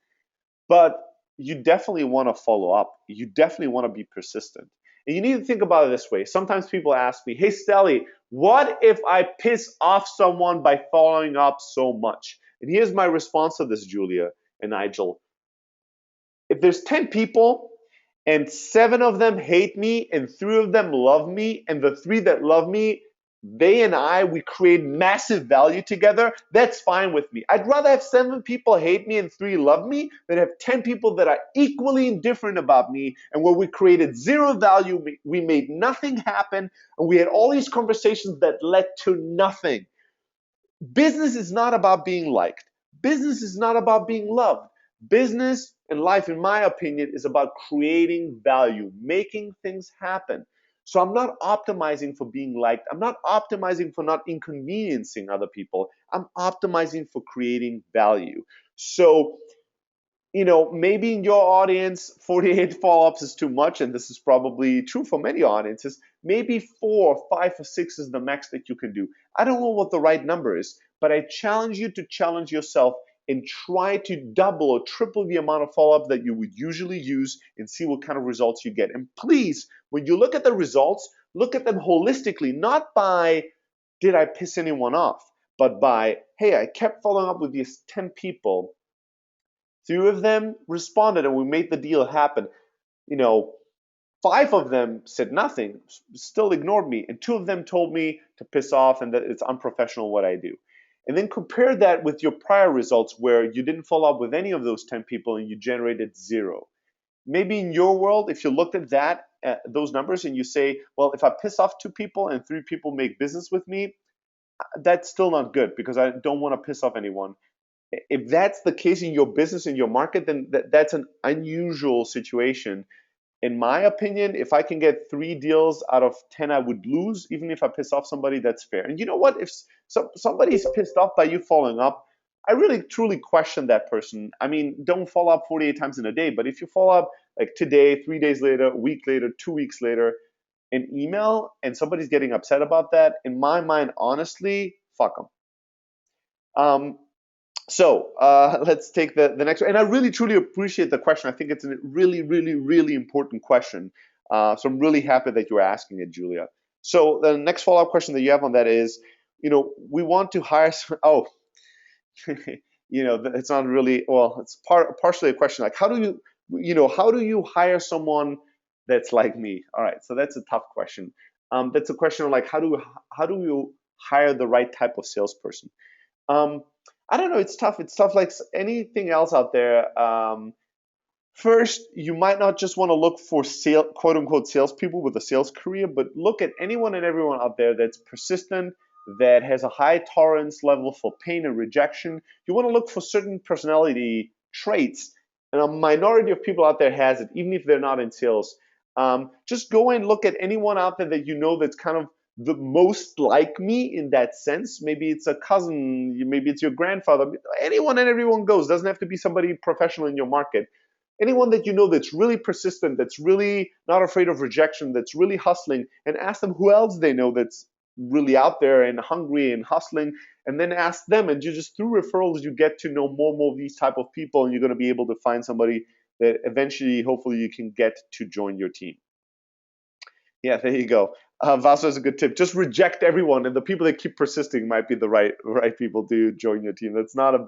A: But you definitely want to follow up. You definitely want to be persistent. And you need to think about it this way. Sometimes people ask me, hey, Steli, what if I piss off someone by following up so much? And here's my response to this, Julia and Nigel. If there's 10 people and 7 of them hate me and 3 of them love me, and the 3 that love me, we create massive value together, that's fine with me. I'd rather have 7 people hate me and 3 love me than have 10 people that are equally indifferent about me and where we created 0 value, we made nothing happen, and we had all these conversations that led to nothing. Business is not about being liked. Business is not about being loved. Business and life, in my opinion, is about creating value, making things happen. So I'm not optimizing for being liked. I'm not optimizing for not inconveniencing other people. I'm optimizing for creating value. So, maybe in your audience, 48 follow-ups is too much, and this is probably true for many audiences. Maybe 4 or 5 or 6 is the max that you can do. I don't know what the right number is, but I challenge you to challenge yourself and try to double or triple the amount of follow-up that you would usually use and see what kind of results you get. And please, when you look at the results, look at them holistically, not by, did I piss anyone off, but by, hey, I kept following up with these 10 people. 3 of them responded and we made the deal happen. 5 of them said nothing, still ignored me, and 2 of them told me to piss off and that it's unprofessional what I do. And then compare that with your prior results where you didn't follow up with any of those 10 people and you generated 0. Maybe in your world, if you looked at those numbers and you say, well, if I piss off 2 people and 3 people make business with me, that's still not good because I don't want to piss off anyone. If that's the case in your business, in your market, then that's an unusual situation. In my opinion, if I can get 3 deals out of 10 I would lose, even if I piss off somebody, that's fair. And you know what? If somebody's pissed off by you following up, I really truly question that person. I mean, don't follow up 48 times in a day, but if you follow up like today, 3 days later, a week later, 2 weeks later, an email, and somebody's getting upset about that, in my mind, honestly, fuck them. So let's take the next one. And I really, truly appreciate the question. I think it's a really, really, really important question. So I'm really happy that you're asking it, Julia. So the next follow-up question that you have on that is, we want to hire, it's not really, well, it's partially a question. Like, how do you hire someone that's like me? All right, so that's a tough question. That's a question of like, how do you hire the right type of salesperson? I don't know. It's tough. It's tough like anything else out there. First, you might not just want to look for quote unquote salespeople with a sales career, but look at anyone and everyone out there that's persistent, that has a high tolerance level for pain and rejection. You want to look for certain personality traits, and a minority of people out there has it, even if they're not in sales. Just go and look at anyone out there that you know that's kind of the most like me in that sense. Maybe it's a cousin, maybe it's your grandfather. Anyone and everyone goes. Doesn't have to be somebody professional in your market. Anyone that you know that's really persistent, that's really not afraid of rejection, that's really hustling, and ask them who else they know that's really out there and hungry and hustling, and then ask them. And you just, through referrals, you get to know more and more of these type of people, and you're going to be able to find somebody that eventually, hopefully, you can get to join your team. Yeah, there you go. Vaso is a good tip. Just reject everyone, and the people that keep persisting might be the right people to join your team. That's not a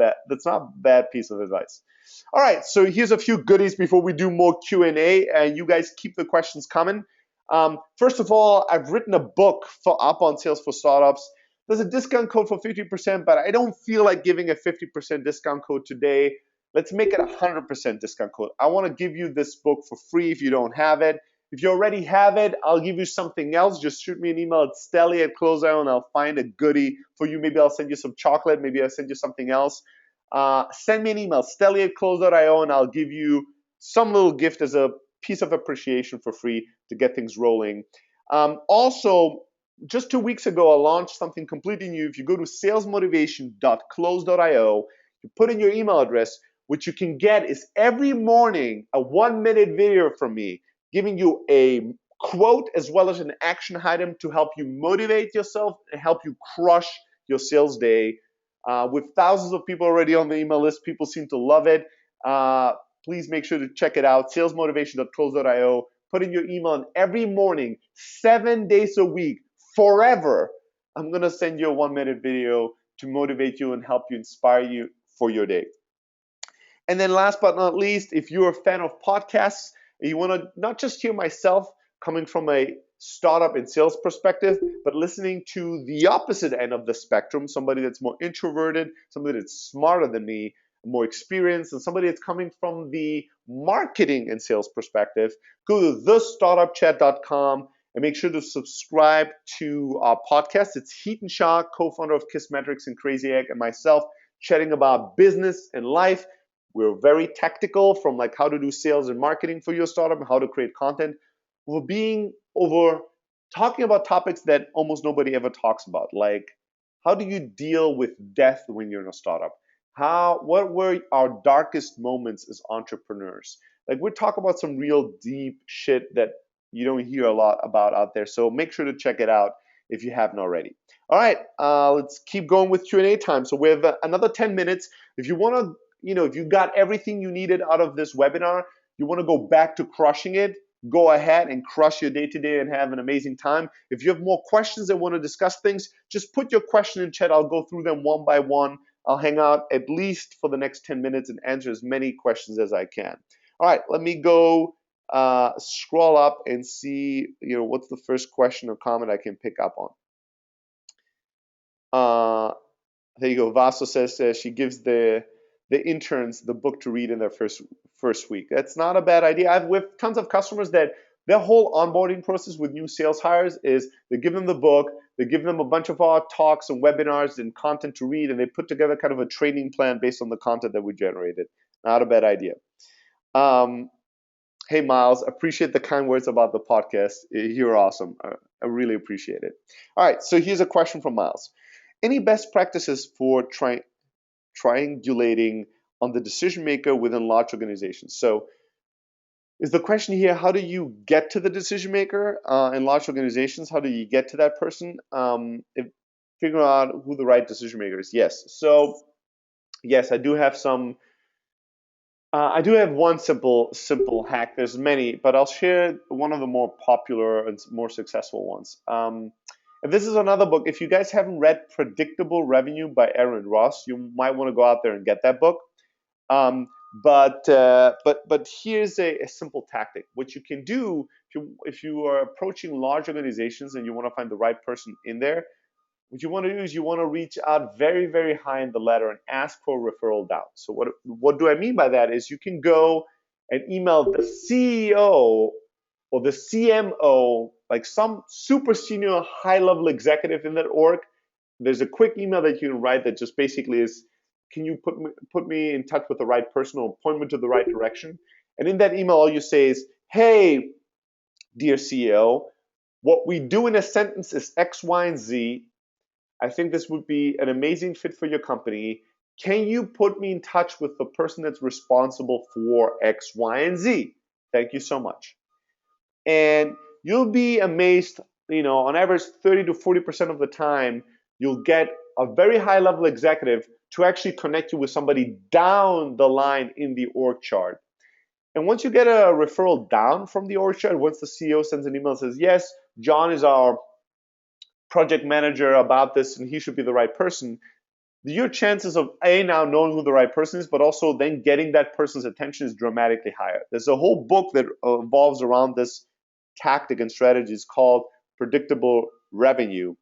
A: bad piece of advice. All right, so here's a few goodies before we do more Q&A, and you guys keep the questions coming. First of all, I've written a book up on sales for startups. There's a discount code for 50%, but I don't feel like giving a 50% discount code today. Let's make it a 100% discount code. I want to give you this book for free if you don't have it. If you already have it, I'll give you something else. Just shoot me an email at steli@closeout, and I'll find a goodie for you. Maybe I'll send you some chocolate. Maybe I'll send you something else. Send me an email, steli@closeout.io, and I'll give you some little gift as a piece of appreciation for free to get things rolling. Also, just 2 weeks ago, I launched something completely new. If you go to salesmotivation.close.io, you put in your email address, what you can get is every morning a 1-minute video from me giving you a quote as well as an action item to help you motivate yourself and help you crush your sales day. With thousands of people already on the email list, people seem to love it. Please make sure to check it out, salesmotivation.close.io. Put in your email, and every morning, 7 days a week, forever, I'm going to send you a 1-minute video to motivate you and help you, inspire you for your day. And then last but not least, if you're a fan of podcasts, you want to not just hear myself coming from a startup and sales perspective, but listening to the opposite end of the spectrum, somebody that's more introverted, somebody that's smarter than me, more experienced, and somebody that's coming from the marketing and sales perspective, go to thestartupchat.com and make sure to subscribe to our podcast. It's Heaton Shah, co-founder of Kissmetrics and Crazy Egg, and myself chatting about business and life. We're very tactical, from like how to do sales and marketing for your startup and how to create content. We're talking about topics that almost nobody ever talks about, like how do you deal with death when you're in a startup? What were our darkest moments as entrepreneurs? Like, we're talking about some real deep shit that you don't hear a lot about out there. So make sure to check it out if you haven't already. All right, let's keep going with Q&A time. So we have another 10 minutes. If you want to, if you got everything you needed out of this webinar, you want to go back to crushing it, go ahead and crush your day-to-day and have an amazing time. If you have more questions and want to discuss things, just put your question in chat. I'll go through them one by one. I'll hang out at least for the next 10 minutes and answer as many questions as I can. All right, let me go scroll up and see, what's the first question or comment I can pick up on. There you go. Vaso says she gives the interns the book to read in their first week. That's not a bad idea. I've with tons of customers that their whole onboarding process with new sales hires is they give them the book, they give them a bunch of our talks and webinars and content to read, and they put together kind of a training plan based on the content that we generated. Not a bad idea. Hey, Miles, appreciate the kind words about the podcast. You're awesome. I really appreciate it. All right, so here's a question from Miles. Any best practices for triangulating on the decision maker within large organizations? So is the question here, how do you get to the decision maker in large organizations? How do you get to that person? Figure out who the right decision maker is. Yes. So yes, I do have some. I do have one simple hack. There's many, but I'll share one of the more popular and more successful ones. And this is another book. If you guys haven't read Predictable Revenue by Aaron Ross, you might want to go out there and get that book. But here's a simple tactic. What you can do if you are approaching large organizations and you want to find the right person in there, what you want to do is you want to reach out very, very high in the ladder and ask for a referral down. So what do I mean by that is you can go and email the CEO or the CMO, like some super senior high level executive in that org, there's a quick email that you can write that just basically is, can you put me in touch with the right person or point me to the right direction? And in that email, all you say is, hey, dear CEO, what we do in a sentence is X, Y, and Z. I think this would be an amazing fit for your company. Can you put me in touch with the person that's responsible for X, Y, and Z? Thank you so much. And you'll be amazed, on average 30 to 40% of the time, you'll get a very high level executive to actually connect you with somebody down the line in the org chart. And once you get a referral down from the org chart, once the CEO sends an email and says, yes, John is our project manager about this and he should be the right person, your chances of now knowing who the right person is, but also then getting that person's attention is dramatically higher. There's a whole book that revolves around this tactic and strategy. It's called Predictable Revenue.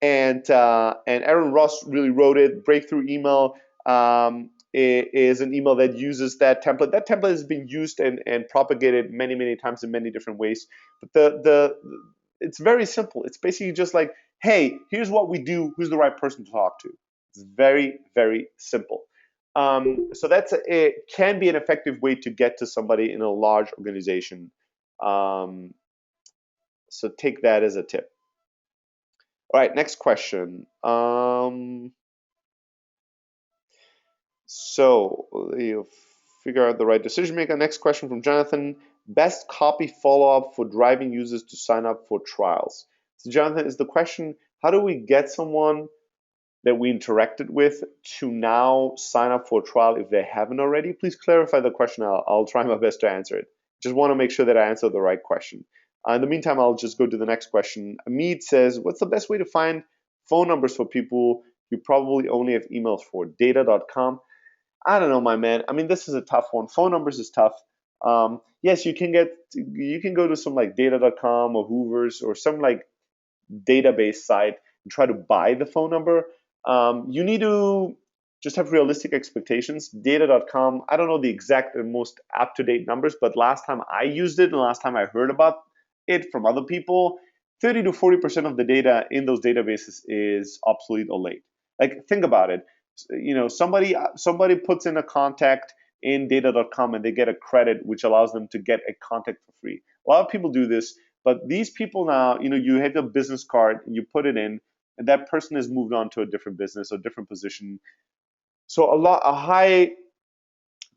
A: and Aaron Ross really wrote it. Breakthrough Email is an email that uses that template. That template has been used and propagated many, many times in many different ways. But it's very simple. It's basically just like, hey, here's what we do. Who's the right person to talk to? It's very, very simple. So it can be an effective way to get to somebody in a large organization. So take that as a tip. All right, next question. So you figure out the right decision maker. Next question from Jonathan. Best copy follow-up for driving users to sign up for trials. So Jonathan, is the question, how do we get someone that we interacted with to now sign up for a trial if they haven't already? Please clarify the question. I'll try my best to answer it. Just want to make sure that I answer the right question. In the meantime, I'll just go to the next question. Amit says, what's the best way to find phone numbers for people you probably only have emails for? Data.com. I don't know, my man. I mean, this is a tough one. Phone numbers is tough. Yes, you can go to some like data.com or Hoover's or some like database site and try to buy the phone number. You need to just have realistic expectations. Data.com, I don't know the exact and most up-to-date numbers, but last time I used it and last time I heard about it from other people, 30 to 40% of the data in those databases is obsolete or late. Like, think about it. Somebody puts in a contact in data.com and they get a credit which allows them to get a contact for free. A lot of people do this, but these people now, you have a business card and you put it in, and that person has moved on to a different business or different position. So a high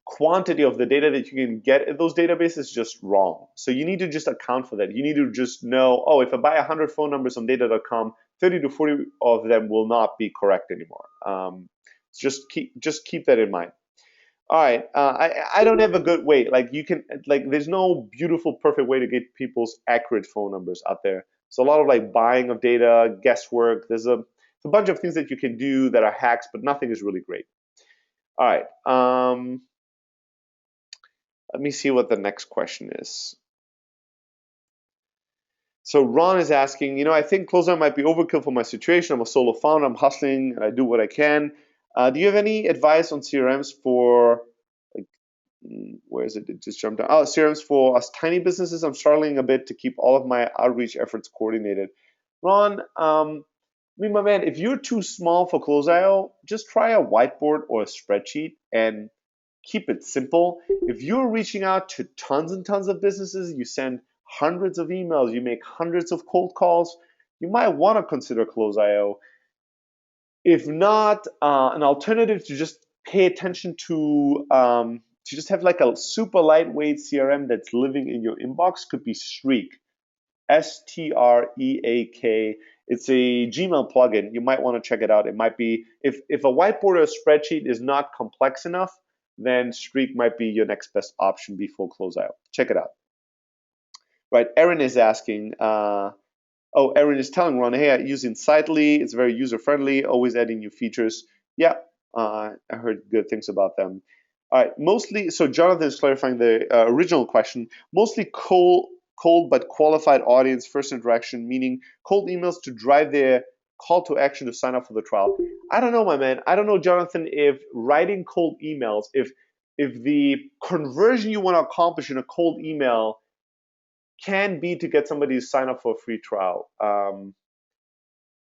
A: quantity of the data that you can get in those databases is just wrong. So you need to just account for that. You need to just know, if I buy 100 phone numbers on data.com, 30 to 40 of them will not be correct anymore. Just keep that in mind. All right, I don't have a good way. There's no beautiful, perfect way to get people's accurate phone numbers out there. So a lot of buying of data, guesswork. There's a bunch of things that you can do that are hacks, but nothing is really great. All right, let me see what the next question is. So Ron is asking, I think closeout might be overkill for my situation. I'm a solo founder. I'm hustling and I do what I can. Do you have any advice on CRMs for, where is it? It just jumped down. CRMs for us tiny businesses. I'm struggling a bit to keep all of my outreach efforts coordinated. Ron, my man, if you're too small for Close.io, just try a whiteboard or a spreadsheet and keep it simple. If you're reaching out to tons and tons of businesses, you send hundreds of emails, you make hundreds of cold calls, you might want to consider Close.io. If not, an alternative to just pay attention to just have like a super lightweight CRM that's living in your inbox could be Streak. Streak. It's a Gmail plugin. You might want to check it out. It might be, if a whiteboard or a spreadsheet is not complex enough, then Streak might be your next best option before Close.io. Check it out. Right, Erin is asking, Erin is telling Ron, hey, I use Insightly. It's very user-friendly, always adding new features. Yeah, I heard good things about them. All right, mostly, so Jonathan is clarifying the original question, mostly cold but qualified audience first interaction, meaning cold emails to drive their call to action to sign up for the trial. I don't know, my man. I don't know, Jonathan, if writing cold emails, if if the conversion you want to accomplish in a cold email can be to get somebody to sign up for a free trial.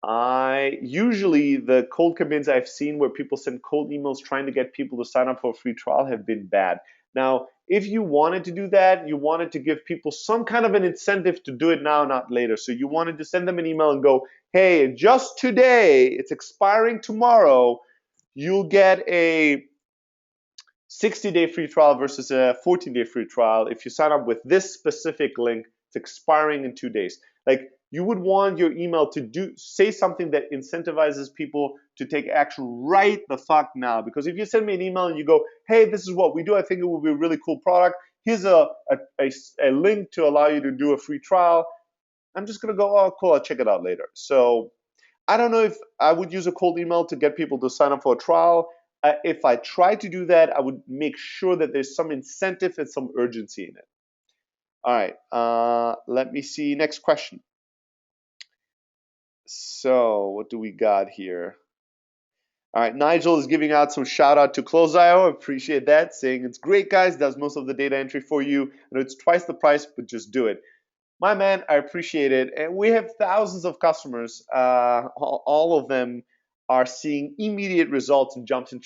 A: I usually the cold campaigns I've seen where people send cold emails trying to get people to sign up for a free trial have been bad. Now, if you wanted to do that, you wanted to give people some kind of an incentive to do it now, not later. So you wanted to send them an email and go, hey, just today, it's expiring tomorrow, you'll get a 60-day free trial versus a 14-day free trial. If you sign up with this specific link, it's expiring in 2 days. Like, you would want your email to say something that incentivizes people to take action right the fuck now. Because if you send me an email and you go, hey, this is what we do, I think it will be a really cool product, here's a link to allow you to do a free trial, I'm just gonna go, oh cool, I'll check it out later. So I don't know if I would use a cold email to get people to sign up for a trial. If I try to do that, I would make sure that there's some incentive and some urgency in it. All right, let me see. Next question. So what do we got here? All right, Nigel is giving out some shout out to Close.io. Appreciate that, saying it's great, guys. Does most of the data entry for you. I know it's twice the price, but just do it. My man, I appreciate it. And we have thousands of customers. All of them are seeing immediate results and jumps in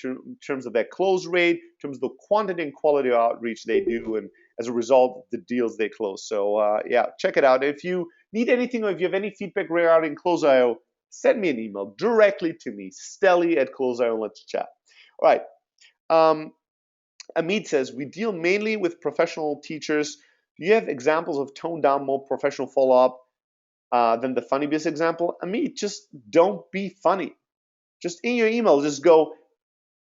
A: terms of their close rate, in terms of the quantity and quality of outreach they do, and as a result, the deals they close. So yeah, check it out. If you need anything or if you have any feedback regarding Close.io, send me an email directly to me, steli@close.io. Let's chat. All right. Amit says, we deal mainly with professional teachers. Do you have examples of toned down, more professional follow-up than the funny biz example? Amit, just don't be funny. Just in your email, just go,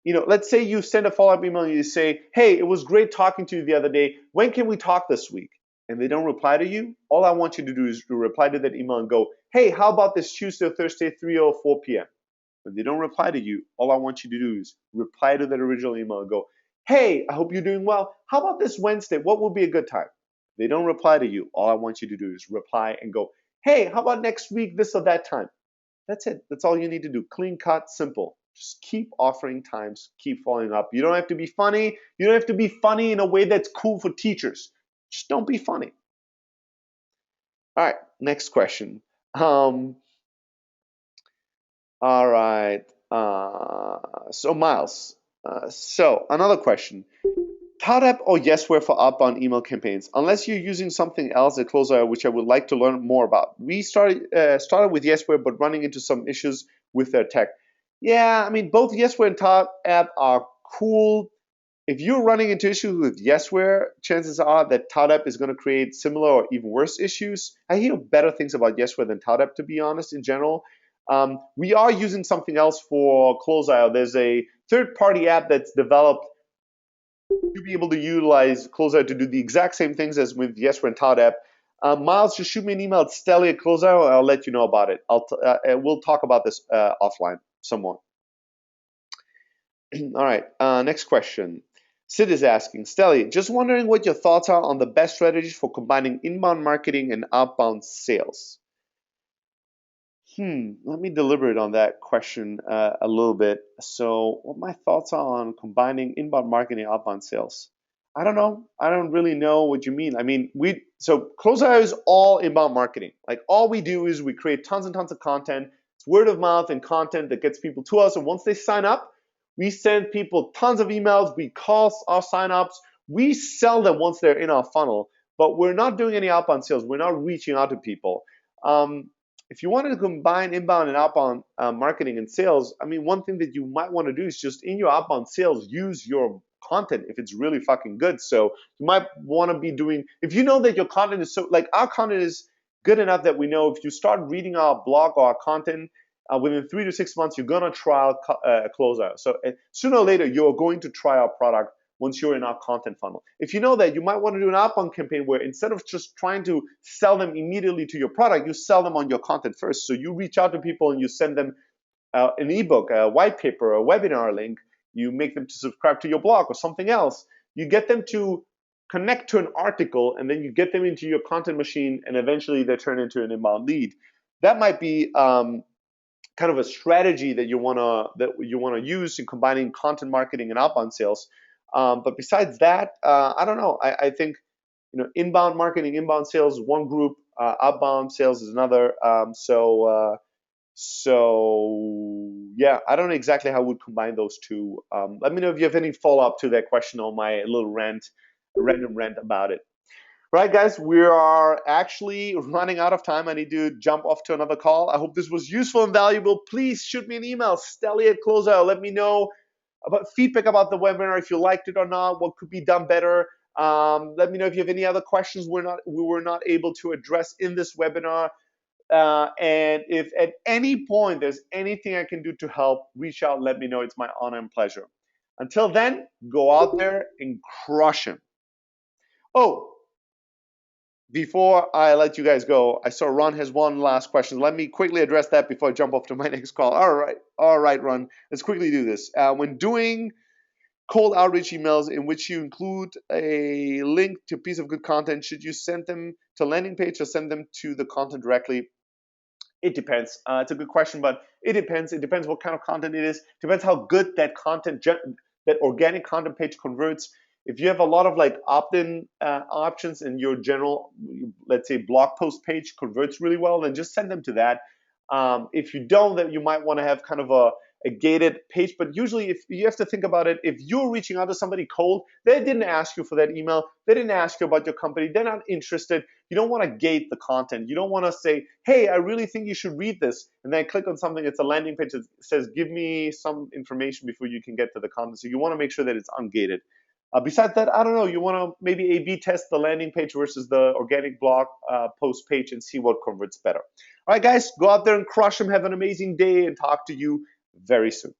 A: let's say you send a follow-up email and you say, hey, it was great talking to you the other day. When can we talk this week? And they don't reply to you. All I want you to do is to reply to that email and go, hey, how about this Tuesday or Thursday, 3 or 4 p.m.? When they don't reply to you, all I want you to do is reply to that original email and go, hey, I hope you're doing well. How about this Wednesday? What would be a good time? They don't reply to you. All I want you to do is reply and go, hey, how about next week, this or that time? That's it. That's all you need to do. Clean cut, simple. Just keep offering times, keep following up. You don't have to be funny. You don't have to be funny in a way that's cool for teachers. Just don't be funny. All right, next question. All right. So Miles. So another question. ThoughtApp or Yesware for outbound email campaigns? Unless you're using something else at Close.io, which I would like to learn more about. We started with Yesware, but running into some issues with their tech. Yeah, I mean, both Yesware and ThoughtApp are cool. If you're running into issues with Yesware, chances are that ThoughtApp is going to create similar or even worse issues. I hear better things about Yesware than ThoughtApp, to be honest, in general. We are using something else for Close.io. There's a third-party app that's developed to be able to utilize Close.io to do the exact same things as with Yesware and ThoughtApp. Miles, just shoot me an email at steli@close.io and I'll let you know about it. We'll talk about this offline some more. All right, next question. Sid is asking, Steli, just wondering what your thoughts are on the best strategies for combining inbound marketing and outbound sales. Let me deliberate on that question a little bit. So, what my thoughts are on combining inbound marketing and outbound sales? I don't know. I don't really know what you mean. I mean, so Close.io is all inbound marketing. Like, all we do is we create tons and tons of content. It's word of mouth and content that gets people to us. And once they sign up, we send people tons of emails. We call our signups. We sell them once they're in our funnel. But we're not doing any outbound sales. We're not reaching out to people. If you wanted to combine inbound and outbound marketing and sales, I mean, one thing that you might want to do is just in your outbound sales, use your content if it's really fucking good. So you might want to be doing, if you know that your content is so, like our content is good enough that we know if you start reading our blog or our content, within 3 to 6 months, you're going to trial Close.io. So sooner or later, you're going to try our product once you're in our content funnel. If you know that, you might want to do an outbound campaign where instead of just trying to sell them immediately to your product, you sell them on your content first. So you reach out to people and you send them an ebook, a white paper, a webinar link. You make them to subscribe to your blog or something else. You get them to connect to an article, and then you get them into your content machine, and eventually they turn into an inbound lead. That might be kind of a strategy that you want to use in combining content marketing and outbound sales. But besides that, I don't know. I think inbound marketing, inbound sales is one group, outbound sales is another. So yeah, I don't know exactly how I would combine those two. Let me know if you have any follow up to that question on my little random rant about it. Right, guys, we are actually running out of time. I need to jump off to another call. I hope this was useful and valuable. Please shoot me an email, steli@closeout. Let me know about feedback about the webinar, if you liked it or not, what could be done better. Let me know if you have any other questions we were not able to address in this webinar. And if at any point there's anything I can do to help, reach out, let me know. It's my honor and pleasure. Until then, go out there and crush them. Oh, before I let you guys go, I saw Ron has one last question. Let me quickly address that before I jump off to my next call. All right, Ron. Let's quickly do this. When doing cold outreach emails in which you include a link to a piece of good content, should you send them to a landing page or send them to the content directly? It depends. It's a good question, but it depends. It depends what kind of content it is. It depends how good that that organic content page converts. If you have a lot of like opt-in options in your general, let's say blog post page converts really well, then just send them to that. If you don't, then you might want to have kind of a gated page. But usually, if you have to think about it, if you're reaching out to somebody cold, they didn't ask you for that email, they didn't ask you about your company, they're not interested. You don't want to gate the content. You don't want to say, hey, I really think you should read this, and then click on something. It's a landing page that says, give me some information before you can get to the content. So you want to make sure that it's ungated. Besides that, I don't know. You want to maybe A/B test the landing page versus the organic blog post page and see what converts better. All right, guys, go out there and crush them. Have an amazing day and talk to you very soon.